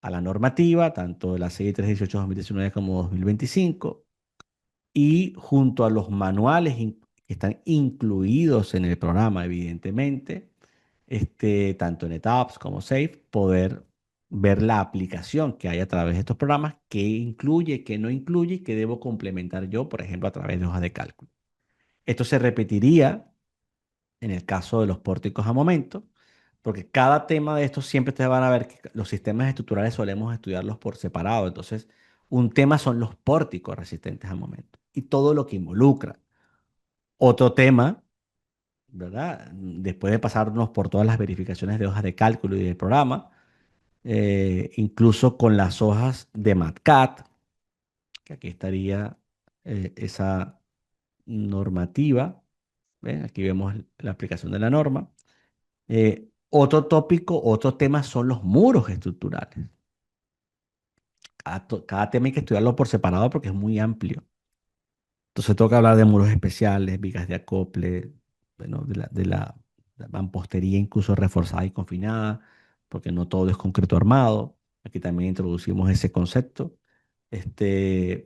a la normativa, tanto de la Ley 318-2019 como 2025, y junto a los manuales que están incluidos en el programa, evidentemente, tanto en ETAPS como SAFE, poder ver la aplicación que hay a través de estos programas, qué incluye, qué no incluye y qué debo complementar yo, por ejemplo, a través de hojas de cálculo. Esto se repetiría en el caso de los pórticos a momento, porque cada tema de estos siempre te van a ver que los sistemas estructurales solemos estudiarlos por separado. Entonces, un tema son los pórticos resistentes a momento y todo lo que involucra. Otro tema, ¿verdad? Después de pasarnos por todas las verificaciones de hojas de cálculo y del programa, incluso con las hojas de MATCAT, que aquí estaría esa normativa. ¿Ven? Aquí vemos la aplicación de la norma. Otro tópico, otro tema son los muros estructurales. Cada tema hay que estudiarlo por separado porque es muy amplio. Entonces toca hablar de muros especiales, vigas de acople, bueno, de la mampostería incluso reforzada y confinada, porque no todo es concreto armado. Aquí también introducimos ese concepto.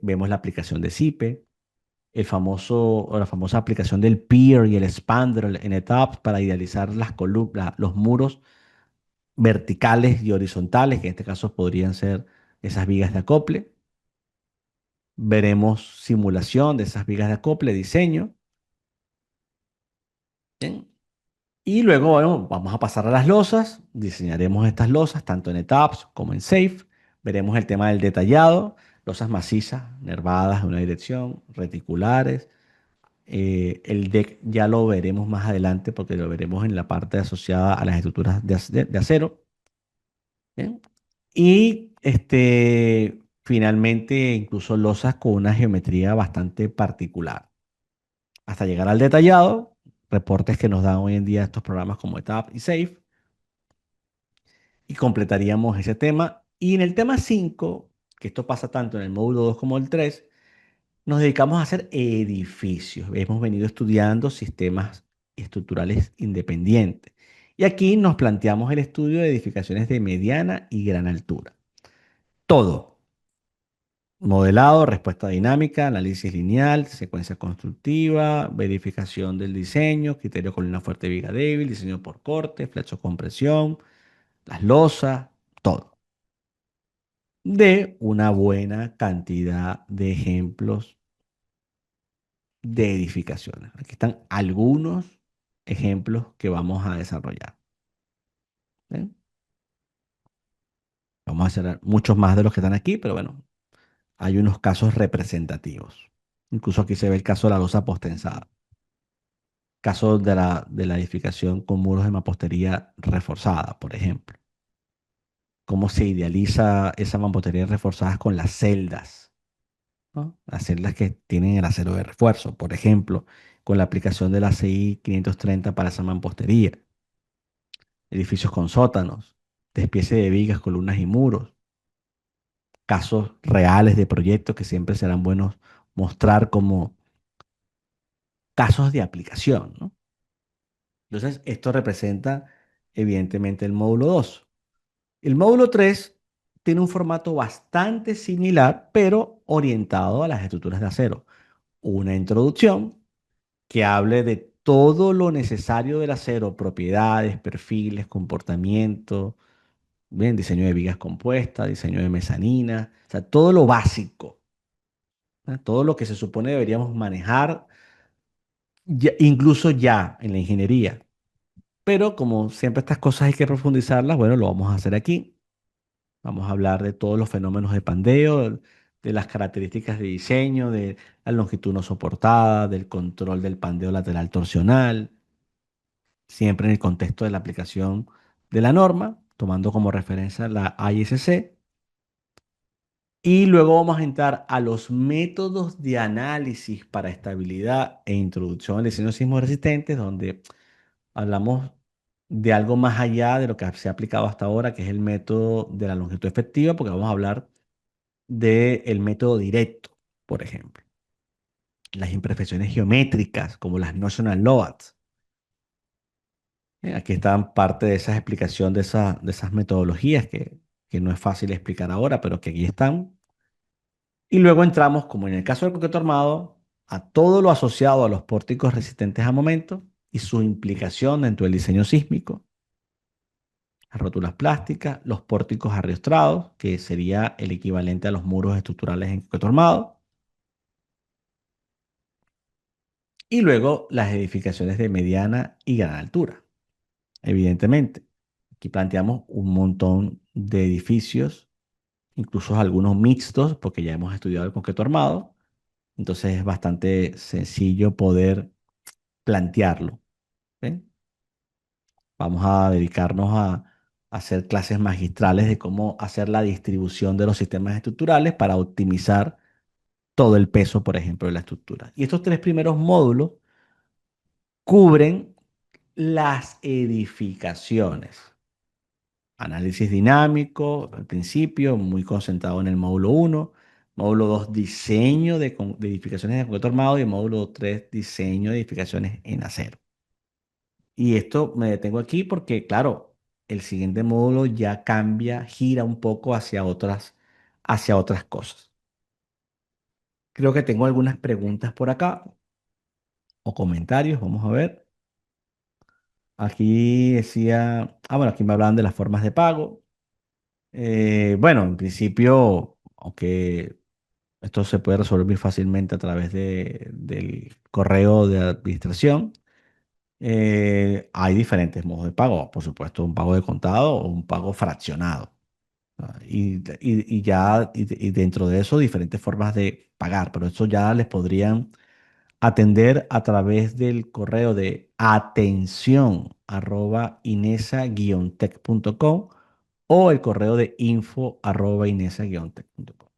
Vemos la aplicación de CIPE, o la famosa aplicación del pier y el expander en etapas para idealizar las columnas, los muros verticales y horizontales, que en este caso podrían ser esas vigas de acople. veremos simulación de esas vigas de acople, diseño. Bien. Y luego, bueno, vamos a pasar a las losas. Diseñaremos estas losas tanto en ETAPS como en SAFE. Veremos el tema del detallado, losas macizas, nervadas de una dirección, reticulares. El deck ya lo veremos más adelante porque lo veremos en la parte asociada a las estructuras de acero. ¿Bien? Y finalmente, incluso losas con una geometría bastante particular. Hasta llegar al detallado, reportes que nos dan hoy en día estos programas como ETAP y SAFE, y completaríamos ese tema. Y en el tema 5, que esto pasa tanto en el módulo 2 como el 3, nos dedicamos a hacer edificios. Hemos venido estudiando sistemas estructurales independientes. Y aquí nos planteamos el estudio de edificaciones de mediana y gran altura. Todo. Modelado, respuesta dinámica, análisis lineal, secuencia constructiva, verificación del diseño, criterio columna fuerte, viga débil, diseño por corte, flexo compresión, las losas, todo. De una buena cantidad de ejemplos de edificaciones. Aquí están algunos ejemplos que vamos a desarrollar. ¿Ven? Vamos a hacer muchos más de los que están aquí, pero bueno, hay unos casos representativos. Incluso aquí se ve el caso de la losa postensada. Caso de la edificación con muros de mampostería reforzada, por ejemplo. Cómo se idealiza esa mampostería reforzada con las celdas, ¿no? Las celdas que tienen el acero de refuerzo, por ejemplo, con la aplicación de la CI 530 para esa mampostería. Edificios con sótanos, despiece de vigas, columnas y muros. Casos reales de proyectos que siempre serán buenos mostrar como casos de aplicación, ¿no? Entonces, esto representa evidentemente el módulo 2. El módulo 3 tiene un formato bastante similar, pero orientado a las estructuras de acero. Una introducción que hable de todo lo necesario del acero, propiedades, perfiles, comportamiento, bien, diseño de vigas compuestas, diseño de mezanina, o sea, todo lo básico, ¿no? Todo lo que se supone deberíamos manejar, incluso ya en la ingeniería. Pero como siempre estas cosas hay que profundizarlas, bueno, lo vamos a hacer aquí. Vamos a hablar de todos los fenómenos de pandeo, de las características de diseño, de la longitud no soportada, del control del pandeo lateral torsional, siempre en el contexto de la aplicación de la norma, tomando como referencia la ISC. Y luego vamos a entrar a los métodos de análisis para estabilidad e introducción al diseño sismo resistentes, donde hablamos de algo más allá de lo que se ha aplicado hasta ahora, que es el método de la longitud efectiva, porque vamos a hablar del método directo, por ejemplo. Las imperfecciones geométricas, como las notional loads. Aquí están parte de esa explicación de esas metodologías que no es fácil explicar ahora, pero que aquí están. Y luego entramos, como en el caso del concreto armado, a todo lo asociado a los pórticos resistentes a momentos y su implicación dentro del diseño sísmico, las rótulas plásticas, los pórticos arriostrados, que sería el equivalente a los muros estructurales en concreto armado, y luego las edificaciones de mediana y gran altura. Evidentemente, aquí planteamos un montón de edificios, incluso algunos mixtos, porque ya hemos estudiado el concreto armado, entonces es bastante sencillo poder plantearlo. ¿Ven? Vamos a dedicarnos a hacer clases magistrales de cómo hacer la distribución de los sistemas estructurales para optimizar todo el peso, por ejemplo, de la estructura. Y estos tres primeros módulos cubren las edificaciones. Análisis dinámico, al principio, muy concentrado en el módulo 1. Módulo 2 diseño de edificaciones de concreto armado. Y el módulo 3 diseño de edificaciones en acero. Y esto me detengo aquí porque, claro, el siguiente módulo ya cambia, gira un poco hacia otras cosas. Creo que tengo algunas preguntas por acá o comentarios. Vamos a ver. Aquí decía, bueno, aquí me hablaban de las formas de pago. Bueno, en principio, aunque Esto se puede resolver muy fácilmente a través del correo de administración. Hay diferentes modos de pago, por supuesto, un pago de contado o un pago fraccionado. Y ya y dentro de eso diferentes formas de pagar, pero eso ya les podrían atender a través del correo de atención arroba inesa-tech.com o el correo de info arroba inesa-tech.com.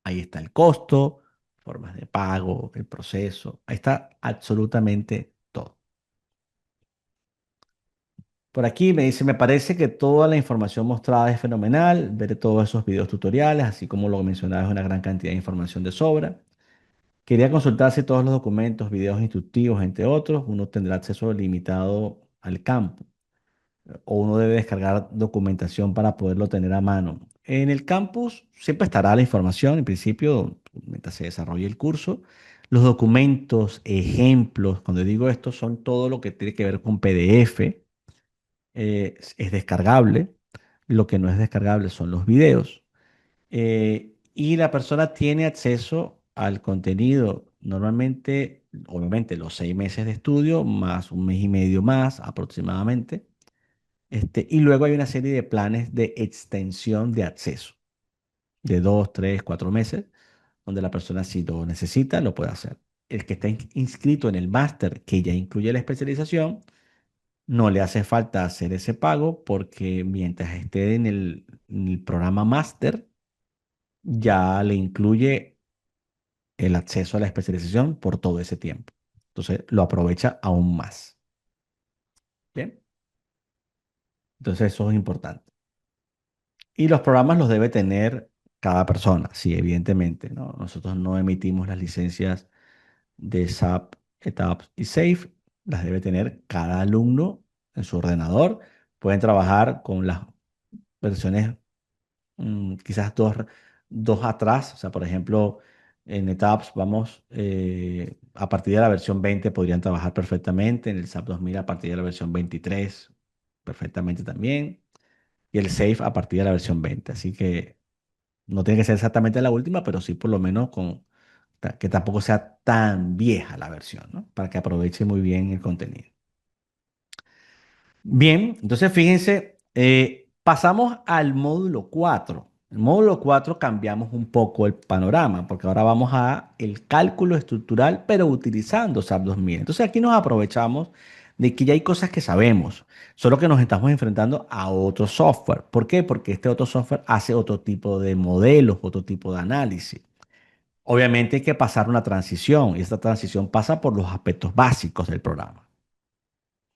Ahí está el costo, formas de pago, el proceso, ahí está absolutamente todo. Por aquí me dice, me parece que toda la información mostrada es fenomenal, ver todos esos videos tutoriales, así como lo mencionaba, es una gran cantidad de información de sobra. Quería consultar si todos los documentos, videos instructivos, entre otros, uno tendrá acceso limitado al campo o uno debe descargar documentación para poderlo tener a mano. En el campus siempre estará la información, en principio, mientras se desarrolle el curso. Los documentos, ejemplos, cuando digo esto, son todo lo que tiene que ver con PDF, es descargable. Lo que no es descargable son los videos. Y la persona tiene acceso al contenido normalmente, obviamente, los 6 meses de estudio, más un mes y medio más aproximadamente. Y luego hay una serie de planes de extensión de acceso, de 2, 3, 4 meses, donde la persona, si lo necesita, lo puede hacer. El que está inscrito en el máster, que ya incluye la especialización, no le hace falta hacer ese pago porque mientras esté en el programa máster, ya le incluye el acceso a la especialización por todo ese tiempo. Entonces lo aprovecha aún más. Bien, entonces eso es importante. Y los programas los debe tener cada persona, sí, evidentemente, ¿no? Nosotros no emitimos las licencias de SAP, ETAPS y SAFE, las debe tener cada alumno en su ordenador. Pueden trabajar con las versiones quizás dos atrás, o sea, por ejemplo, en ETAPS vamos, a partir de la versión 20 podrían trabajar perfectamente, en el SAP 2000 a partir de la versión 23 perfectamente también, y el SAFE a partir de la versión 20. Así que no tiene que ser exactamente la última, pero sí por lo menos que tampoco sea tan vieja la versión, ¿no? Para que aproveche muy bien el contenido. Bien, entonces fíjense, pasamos al módulo 4. El módulo 4 cambiamos un poco el panorama, porque ahora vamos a el cálculo estructural, pero utilizando SAP 2000. Entonces aquí nos aprovechamos de que ya hay cosas que sabemos, solo que nos estamos enfrentando a otro software. ¿Por qué? Porque este otro software hace otro tipo de modelos, otro tipo de análisis. Obviamente hay que pasar una transición y esta transición pasa por los aspectos básicos del programa,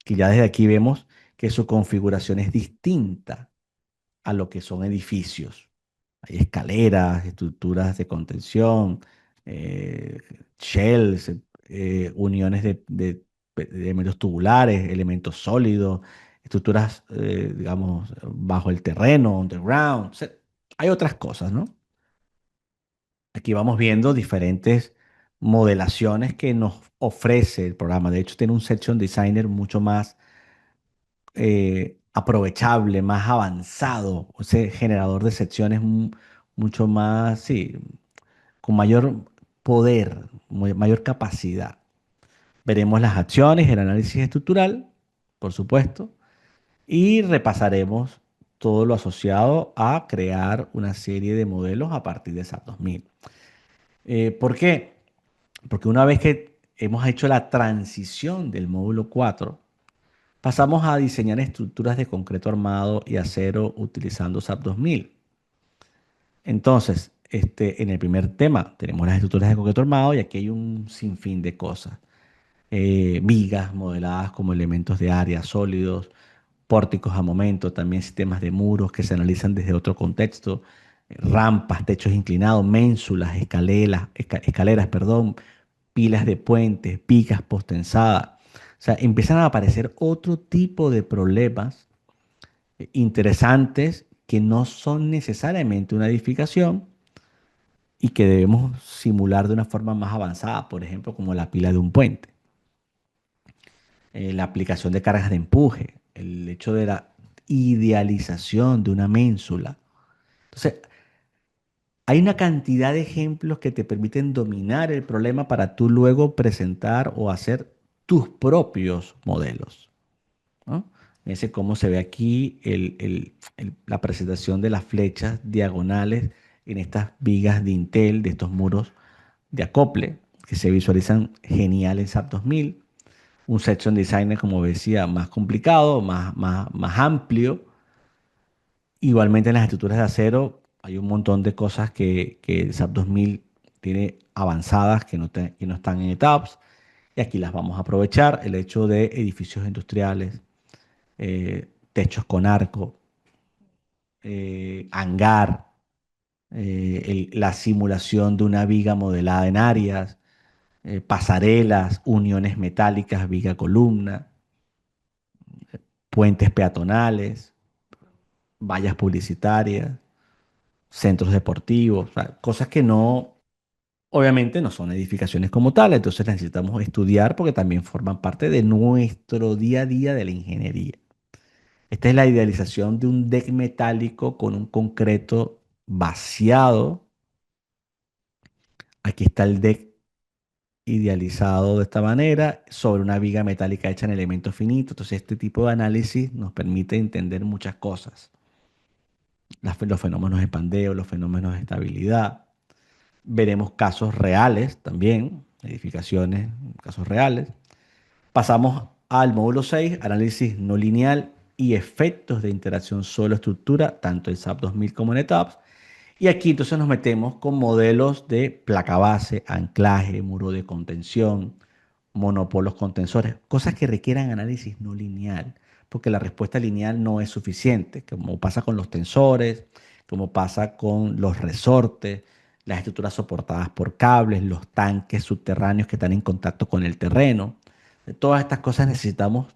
que ya desde aquí vemos que su configuración es distinta a lo que son edificios. Hay escaleras, estructuras de contención, eh, shells, uniones de elementos tubulares, elementos sólidos, estructuras, digamos, bajo el terreno, underground. O sea, hay otras cosas, ¿no? Aquí vamos viendo diferentes modelaciones que nos ofrece el programa. De hecho, tiene un section designer mucho más aprovechable, más avanzado, ese generador de secciones mucho más, sí, con mayor poder, mayor capacidad. Veremos las acciones, el análisis estructural, por supuesto, y repasaremos todo lo asociado a crear una serie de modelos a partir de SAP 2000. ¿Por qué? Porque una vez que hemos hecho la transición del módulo 4, pasamos a diseñar estructuras de concreto armado y acero utilizando SAP 2000. Entonces, en el primer tema tenemos las estructuras de concreto armado y aquí hay un sinfín de cosas. Vigas modeladas como elementos de área sólidos, pórticos a momento, también sistemas de muros que se analizan desde otro contexto, rampas, techos inclinados, ménsulas, escaleras, perdón, pilas de puentes, vigas postensadas. O sea, empiezan a aparecer otro tipo de problemas interesantes que no son necesariamente una edificación y que debemos simular de una forma más avanzada, por ejemplo, como la pila de un puente, la aplicación de cargas de empuje, el hecho de la idealización de una ménsula. Entonces, Hay una cantidad de ejemplos que te permiten dominar el problema para tú luego presentar o hacer tus propios modelos, ¿no? Ese cómo se ve aquí la presentación de las flechas diagonales en estas vigas de Intel, de estos muros de acople, que se visualizan genial en SAP 2000. Un section designer, como decía, más complicado, más amplio. Igualmente en las estructuras de acero hay un montón de cosas que el SAP 2000 tiene avanzadas que no están en ETAPS. Y aquí las vamos a aprovechar. El hecho de edificios industriales, techos con arco, hangar, la simulación de una viga modelada en áreas, pasarelas, uniones metálicas, viga columna, puentes peatonales, vallas publicitarias, centros deportivos, o sea, cosas que no, obviamente no son edificaciones como tal, entonces necesitamos estudiar porque también forman parte de nuestro día a día de la ingeniería. Esta es la idealización de un deck metálico con un concreto vaciado. Aquí está el deck idealizado de esta manera sobre una viga metálica hecha en elementos finitos. Entonces, este tipo de análisis nos permite entender muchas cosas. Los fenómenos de pandeo, los fenómenos de estabilidad. Veremos casos reales también, edificaciones, casos reales. Pasamos al módulo 6, análisis no lineal y efectos de interacción suelo-estructura, tanto en SAP 2000 como en ETAPS. Y aquí entonces nos metemos con modelos de placa base, anclaje, muro de contención, monopolos contensores, cosas que requieran análisis no lineal, porque la respuesta lineal no es suficiente, como pasa con los tensores, como pasa con los resortes, las estructuras soportadas por cables, los tanques subterráneos que están en contacto con el terreno. De todas estas cosas necesitamos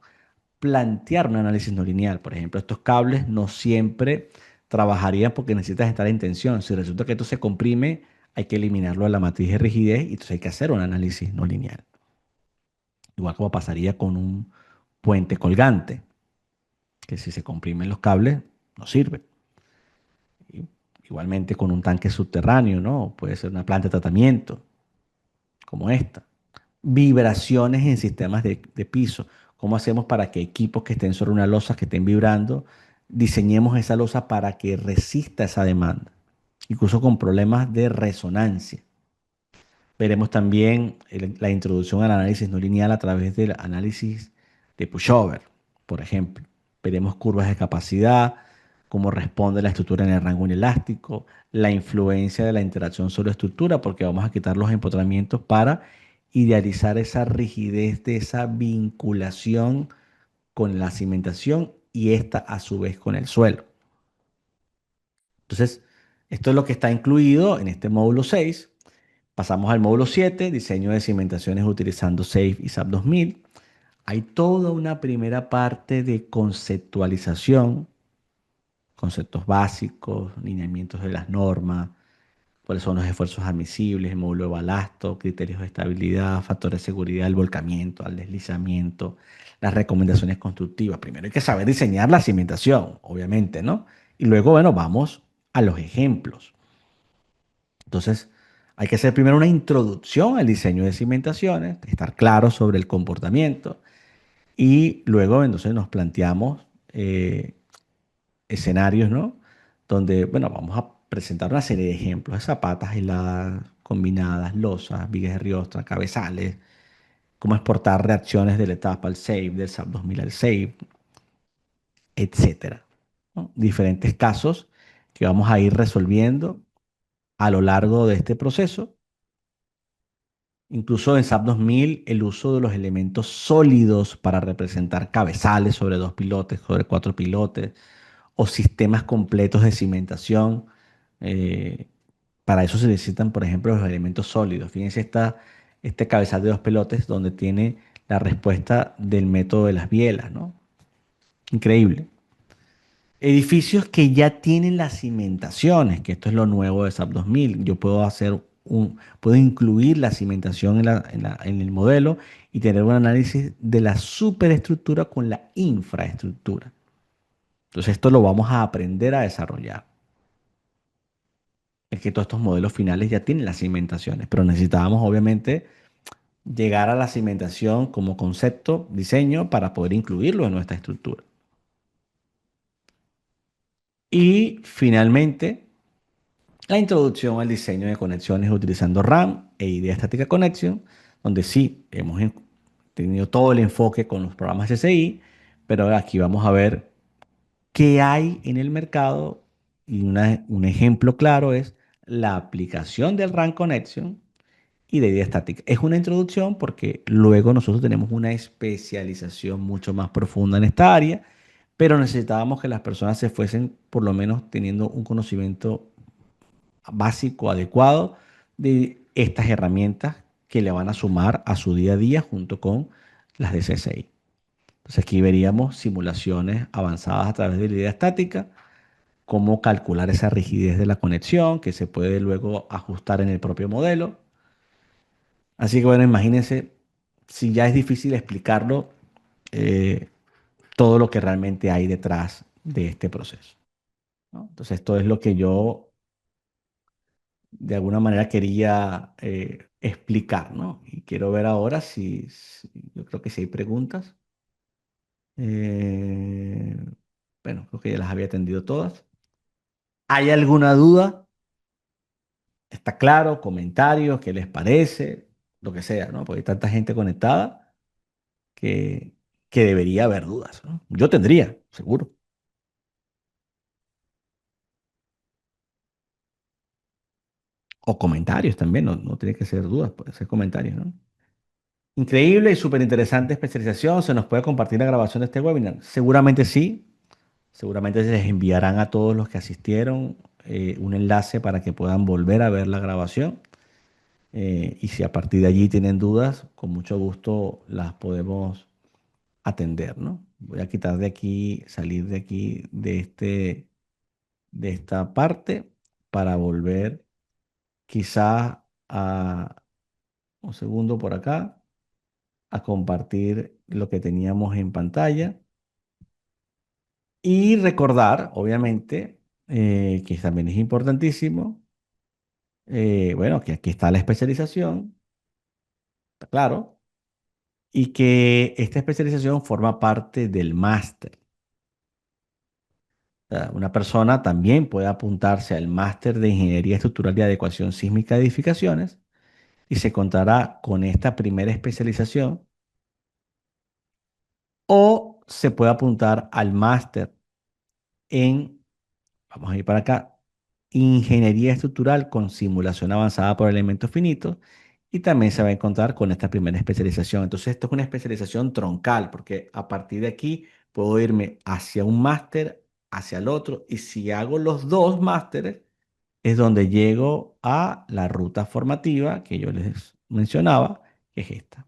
plantear un análisis no lineal. Por ejemplo, estos cables no siempre trabajarían porque necesitas estar en tensión. Si resulta que esto se comprime, hay que eliminarlo de la matriz de rigidez y entonces hay que hacer un análisis no lineal. Igual como pasaría con un puente colgante, que si se comprimen los cables, no sirve. Igualmente con un tanque subterráneo, ¿no? Puede ser una planta de tratamiento, como esta. Vibraciones en sistemas de piso. ¿Cómo hacemos para que equipos que estén sobre una losa, que estén vibrando, diseñemos esa losa para que resista esa demanda? Incluso con problemas de resonancia. Veremos también la introducción al análisis no lineal a través del análisis de pushover, por ejemplo. Veremos curvas de capacidad, cómo responde la estructura en el rango inelástico, la influencia de la interacción sobre estructura, porque vamos a quitar los empotramientos para idealizar esa rigidez de esa vinculación con la cimentación y esta a su vez con el suelo. Entonces, esto es lo que está incluido en este módulo 6. Pasamos al módulo 7, diseño de cimentaciones utilizando SAFE y SAP 2000. Hay toda una primera parte de conceptualización, conceptos básicos, lineamientos de las normas, cuáles son los esfuerzos admisibles, el módulo de balasto, criterios de estabilidad, factores de seguridad, el volcamiento, al deslizamiento, las recomendaciones constructivas. Primero hay que saber diseñar la cimentación, obviamente, ¿no? Y luego, bueno, vamos a los ejemplos. Entonces, hay que hacer primero una introducción al diseño de cimentaciones, estar claro sobre el comportamiento y luego entonces nos planteamos escenarios, ¿no? Donde, bueno, vamos a presentar una serie de ejemplos de zapatas heladas, combinadas, losas, vigas de riostra, cabezales, cómo exportar reacciones de la etapa al SAFE, del SAP 2000 al SAFE, etcétera, ¿no? Diferentes casos que vamos a ir resolviendo a lo largo de este proceso. Incluso en SAP 2000, el uso de los elementos sólidos para representar cabezales sobre dos pilotes, sobre cuatro pilotes, o sistemas completos de cimentación. eh, para eso se necesitan, por ejemplo, los elementos sólidos. Fíjense este cabezal de dos pilotes donde tiene la respuesta del método de las bielas, ¿no? Increíble. Edificios que ya tienen las cimentaciones, que esto es lo nuevo de SAP 2000. Yo puedo incluir la cimentación en el modelo y tener un análisis de la superestructura con la infraestructura. Entonces esto lo vamos a aprender a desarrollar. es que todos estos modelos finales ya tienen las cimentaciones, pero necesitábamos obviamente llegar a la cimentación como concepto, diseño, para poder incluirlo en nuestra estructura. Y finalmente, la introducción al diseño de conexiones utilizando RAM e Idea Estática Connection, donde sí hemos tenido todo el enfoque con los programas SSI, pero ahora aquí vamos a ver qué hay en el mercado y un ejemplo claro es la aplicación del RAM Connection y de idea estática. Es una introducción porque luego nosotros tenemos una especialización mucho más profunda en esta área, pero necesitábamos que las personas se fuesen por lo menos teniendo un conocimiento básico, adecuado de estas herramientas que le van a sumar a su día a día junto con las de CSI. Entonces aquí veríamos simulaciones avanzadas a través de la idea estática, cómo calcular esa rigidez de la conexión que se puede luego ajustar en el propio modelo. Así que bueno, imagínense, si ya es difícil explicarlo, eh, todo lo que realmente hay detrás de este proceso, ¿no? Entonces esto es lo que yo de alguna manera quería explicar, ¿no? Y quiero ver ahora yo creo que si hay preguntas. Eh, bueno, creo que ya las había atendido todas. ¿Hay alguna duda? ¿Está claro? ¿Comentarios? ¿Qué les parece? Lo que sea, ¿no? Porque hay tanta gente conectada que, que debería haber dudas, ¿no? Yo tendría, seguro. O comentarios también, no, no tiene que ser dudas, puede ser comentarios, ¿no? Increíble y súper interesante especialización. ¿Se nos puede compartir la grabación de este webinar? Seguramente sí. Seguramente se les enviarán a todos los que asistieron un enlace para que puedan volver a ver la grabación. Y si a partir de allí tienen dudas, con mucho gusto las podemos atender, ¿no? Voy a quitar de aquí, salir de aquí, de esta parte, para volver quizás a un segundo por acá, a compartir lo que teníamos en pantalla y recordar, obviamente, que también es importantísimo, bueno, que aquí está la especialización, está claro, y que esta especialización forma parte del máster. O sea, una persona también puede apuntarse al máster de Ingeniería Estructural y Adecuación Sísmica de Edificaciones y se contará con esta primera especialización o se puede apuntar al máster en, vamos a ir para acá, Ingeniería Estructural con Simulación Avanzada por Elementos Finitos y también se va a encontrar con esta primera especialización. Entonces, esto es una especialización troncal porque a partir de aquí puedo irme hacia un máster, hacia el otro y si hago los dos másteres, es donde llego a la ruta formativa que yo les mencionaba, que es esta.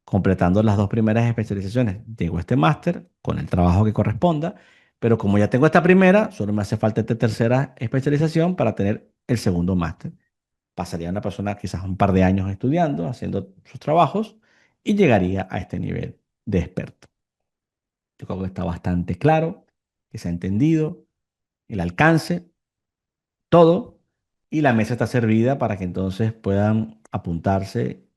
Completando las dos primeras especializaciones, llego a este máster con el trabajo que corresponda, pero como ya tengo esta primera, solo me hace falta esta tercera especialización para tener el segundo máster. Pasaría una persona quizás un par de años estudiando, haciendo sus trabajos y llegaría a este nivel de experto. Yo creo que está bastante claro, que se ha entendido el alcance, todo, y la mesa está servida para que entonces puedan apuntarse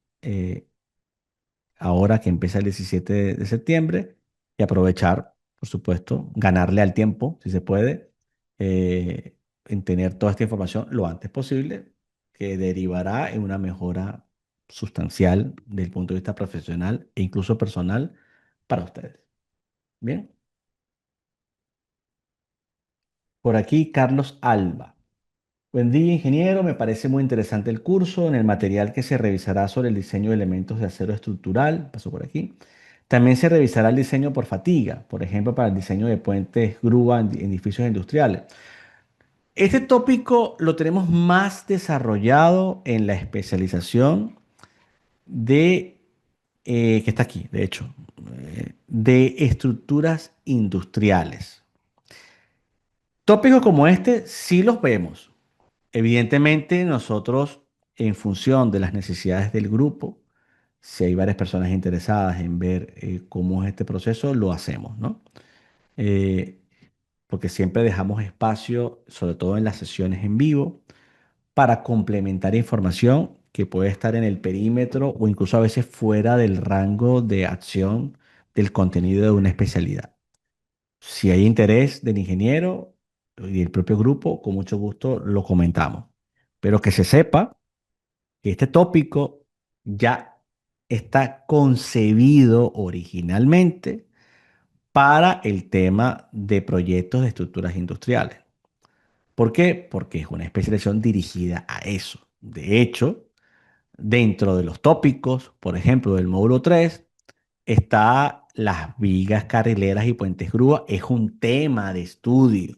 ahora que empieza el 17 de septiembre y aprovechar, por supuesto, ganarle al tiempo, si se puede, en tener toda esta información lo antes posible, que derivará en una mejora sustancial desde el punto de vista profesional e incluso personal para ustedes. Bien, por aquí Carlos Alba. Buen día, ingeniero. Me parece muy interesante el curso. En el material que se revisará sobre el diseño de elementos de acero estructural, paso por aquí. También se revisará el diseño por fatiga, por ejemplo, para el diseño de puentes grúa en edificios industriales. Este tópico lo tenemos más desarrollado en la especialización de, que está aquí, de hecho, de estructuras industriales. Tópicos como este sí los vemos. Evidentemente, nosotros, en función de las necesidades del grupo, si hay varias personas interesadas en ver cómo es este proceso, lo hacemos, ¿no? Eh, Porque siempre dejamos espacio, sobre todo en las sesiones en vivo, para complementar información que puede estar en el perímetro o incluso a veces fuera del rango de acción del contenido de una especialidad. Si hay interés del ingeniero y del propio grupo, con mucho gusto lo comentamos. Pero que se sepa que este tópico ya está concebido originalmente para el tema de proyectos de estructuras industriales. ¿Por qué? Porque es una especialización dirigida a eso. De hecho, dentro de los tópicos, por ejemplo, del módulo 3 está las vigas carrileras y puentes grúa. Es un tema de estudio.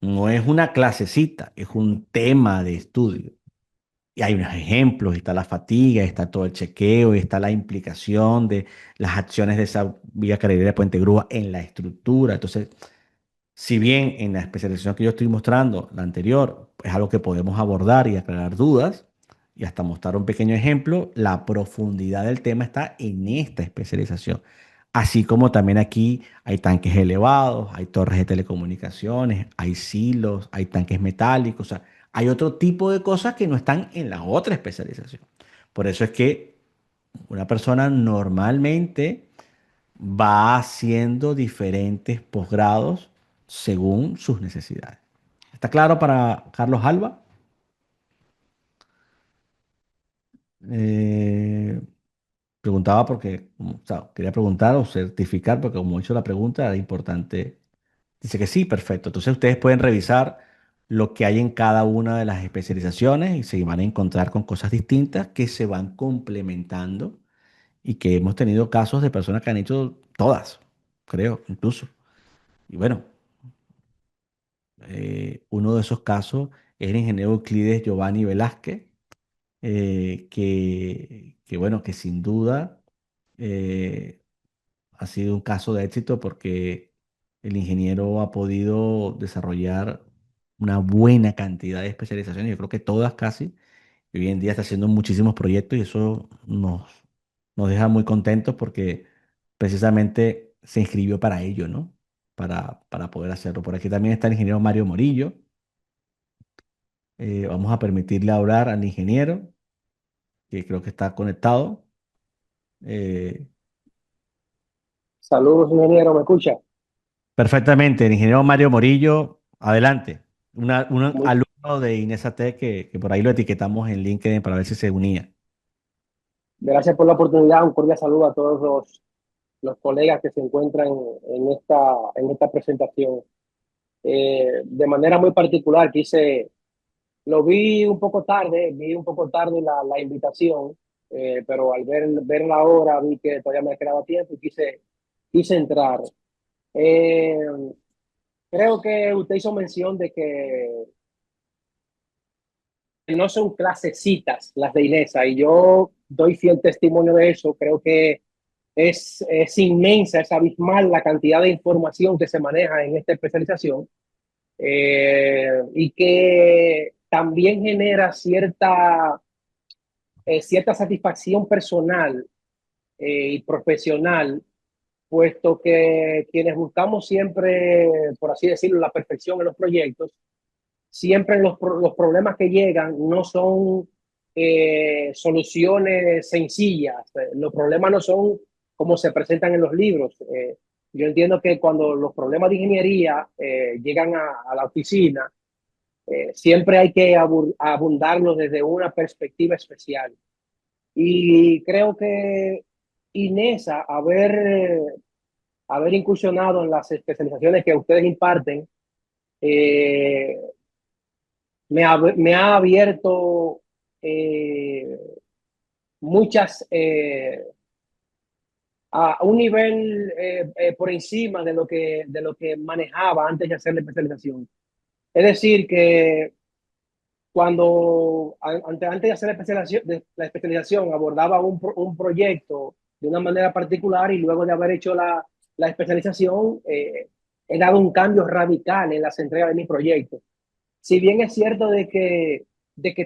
No es una clasecita, es un tema de estudio. Y hay unos ejemplos, está la fatiga, está todo el chequeo, está la implicación de las acciones de esa viga carrilera de puente grúa en la estructura. Entonces, si bien en la especialización que yo estoy mostrando, la anterior, es algo que podemos abordar y aclarar dudas y hasta mostrar un pequeño ejemplo, la profundidad del tema está en esta especialización. Así como también aquí hay tanques elevados, hay torres de telecomunicaciones, hay silos, hay tanques metálicos, o sea, hay otro tipo de cosas que no están en la otra especialización. Por eso es que una persona normalmente va haciendo diferentes posgrados según sus necesidades. ¿Está claro para Carlos Alba? Eh, Preguntaba porque, o sea, quería preguntar o certificar, porque como hizo la pregunta, era importante. Dice que sí, perfecto. Entonces ustedes pueden revisar lo que hay en cada una de las especializaciones y se van a encontrar con cosas distintas que se van complementando y que hemos tenido casos de personas que han hecho todas, creo, incluso. Y bueno, uno de esos casos es el ingeniero Euclides Giovanni Velázquez, bueno, que sin duda eh, ha sido un caso de éxito porque el ingeniero ha podido desarrollar una buena cantidad de especializaciones, yo creo que todas casi, y hoy en día está haciendo muchísimos proyectos y eso nos deja muy contentos porque precisamente se inscribió para ello, ¿no? Para poder hacerlo. Por aquí también está el ingeniero Mario Morillo. Vamos a permitirle hablar al ingeniero, que creo que está conectado. Eh, Saludos, ingeniero, ¿me escucha? Perfectamente, el ingeniero Mario Morillo, adelante. Un Muy, alumno de Inesate que por ahí lo etiquetamos en LinkedIn para ver si se unía. gracias por la oportunidad. Un cordial saludo a todos los colegas que se encuentran en esta presentación. De manera muy particular, lo vi un poco tarde la invitación, pero al ver la hora vi que todavía me quedaba tiempo y quise entrar. Eh, Creo que usted hizo mención de que no son clasecitas las de INESA y yo doy fiel testimonio de eso. Creo que es inmensa, es abismal la cantidad de información que se maneja en esta especialización, y que también genera cierta satisfacción personal y profesional, puesto que quienes buscamos siempre, por así decirlo, la perfección en los proyectos, siempre los problemas que llegan no son soluciones sencillas. Los problemas no son como se presentan en los libros. Yo entiendo que cuando los problemas de ingeniería llegan a la oficina, siempre hay que abundarlos desde una perspectiva especial. Y creo que Inesa, haber incursionado en las especializaciones que ustedes imparten, eh, me ha abierto eh, muchas, a un nivel por encima de lo que manejaba antes de hacer la especialización. Es decir, que antes de hacer la especialización abordaba un proyecto de una manera particular y luego de haber hecho la especialización, he dado un cambio radical en las entregas de mi proyecto. Si bien es cierto de que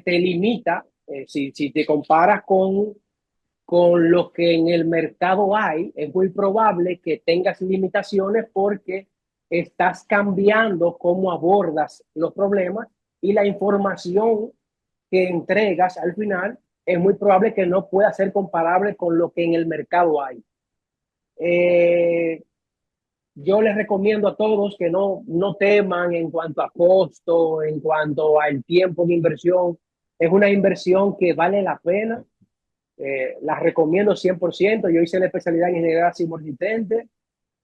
te limita, si te comparas con lo que en el mercado hay, es muy probable que tengas limitaciones porque estás cambiando cómo abordas los problemas y la información que entregas al final es muy probable que no pueda ser comparable con lo que en el mercado hay. Eh, yo les recomiendo a todos que no teman en cuanto a costo, en cuanto al tiempo de inversión. Es una inversión que vale la pena. La recomiendo 100%. Yo hice la especialidad en ingeniería civil,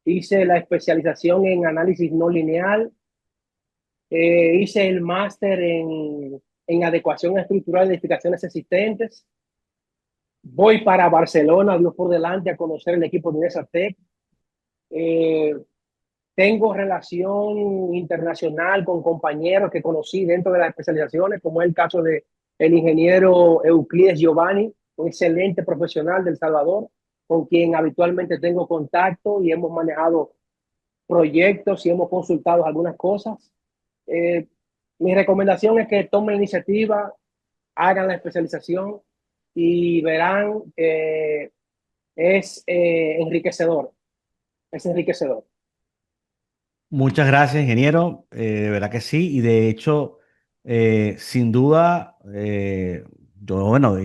hice la especialización en análisis no lineal, hice el máster en adecuación estructural de edificaciones existentes. Voy para Barcelona, Dios por delante, a conocer el equipo de Inesa Tech. Eh, Tengo relación internacional con compañeros que conocí dentro de las especializaciones, como es el caso de el ingeniero Euclides Giovanni, un excelente profesional del Salvador, con quien habitualmente tengo contacto y hemos manejado proyectos y hemos consultado algunas cosas. Eh, Mi recomendación es que tomen iniciativa, hagan la especialización y verán que enriquecedor, es enriquecedor. Muchas gracias, ingeniero. De verdad que sí. Y de hecho, sin duda, yo, bueno,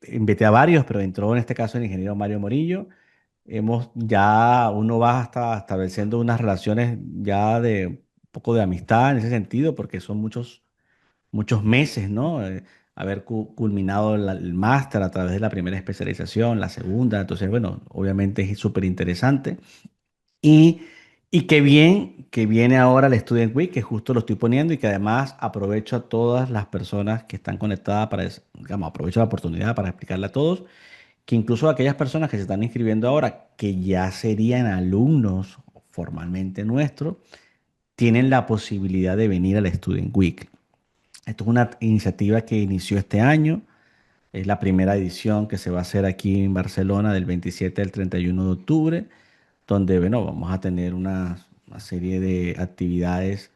invité a varios, pero entró en este caso el ingeniero Mario Morillo. Uno va hasta estableciendo unas relaciones ya de un poco de amistad en ese sentido, porque son muchos meses, ¿no? Haber culminado el máster a través de la primera especialización, la segunda. Entonces, bueno, obviamente es súper interesante. Y, y qué bien que viene ahora el Student Week, que justo lo estoy poniendo y que además aprovecho a todas las personas que están conectadas digamos, aprovecho la oportunidad para explicarle a todos que incluso aquellas personas que se están inscribiendo ahora, que ya serían alumnos formalmente nuestros, tienen la posibilidad de venir al Student Week. Esto es una iniciativa que inició este año. Es la primera edición que se va a hacer aquí en Barcelona del 27 al 31 de octubre, donde, bueno, vamos a tener una serie de actividades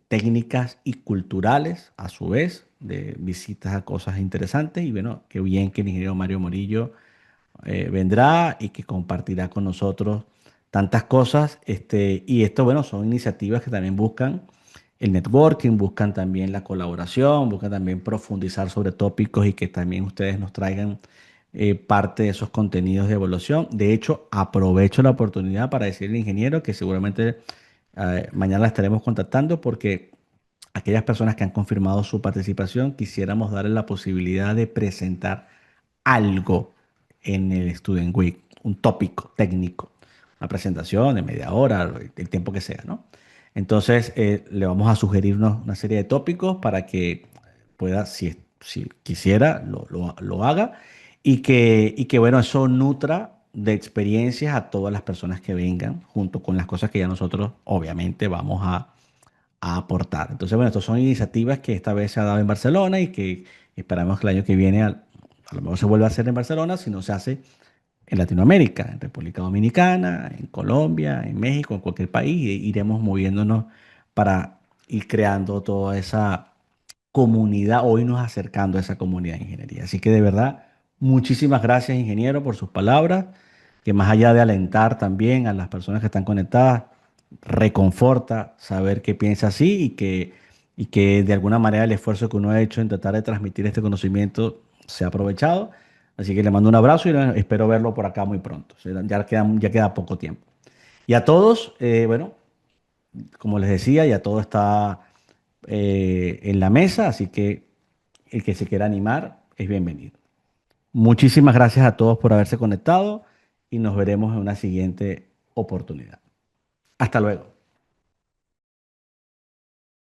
técnicas y culturales, a su vez, de visitas a cosas interesantes. Y bueno, qué bien que el ingeniero Mario Morillo vendrá y que compartirá con nosotros tantas cosas. Y esto, bueno, son iniciativas que también buscan el networking, buscan también la colaboración, buscan también profundizar sobre tópicos y que también ustedes nos traigan parte de esos contenidos de evaluación. De hecho, aprovecho la oportunidad para decirle al ingeniero que seguramente mañana la estaremos contactando porque aquellas personas que han confirmado su participación quisiéramos darles la posibilidad de presentar algo en el Student Week, un tópico técnico, una presentación de media hora, el tiempo que sea, ¿no? Entonces, le vamos a sugerir una serie de tópicos para que pueda, si quisiera, lo haga y que, bueno, eso nutra de experiencias a todas las personas que vengan, junto con las cosas que ya nosotros, obviamente, vamos a aportar. Entonces, bueno, estas son iniciativas que esta vez se ha dado en Barcelona y que esperamos que el año que viene a lo mejor se vuelva a hacer en Barcelona, si no se hace en Latinoamérica, en República Dominicana, en Colombia, en México, en cualquier país, e iremos moviéndonos para ir creando toda esa comunidad o irnos acercando a esa comunidad de ingeniería. Así que de verdad, muchísimas gracias, ingeniero, por sus palabras, que más allá de alentar también a las personas que están conectadas, reconforta saber que piensa así y que de alguna manera el esfuerzo que uno ha hecho en tratar de transmitir este conocimiento se ha aprovechado. Así que le mando un abrazo y espero verlo por acá muy pronto. O sea, ya queda poco tiempo. Y a todos, bueno, como les decía, ya todo está en la mesa, así que el que se quiera animar es bienvenido. Muchísimas gracias a todos por haberse conectado y nos veremos en una siguiente oportunidad. Hasta luego.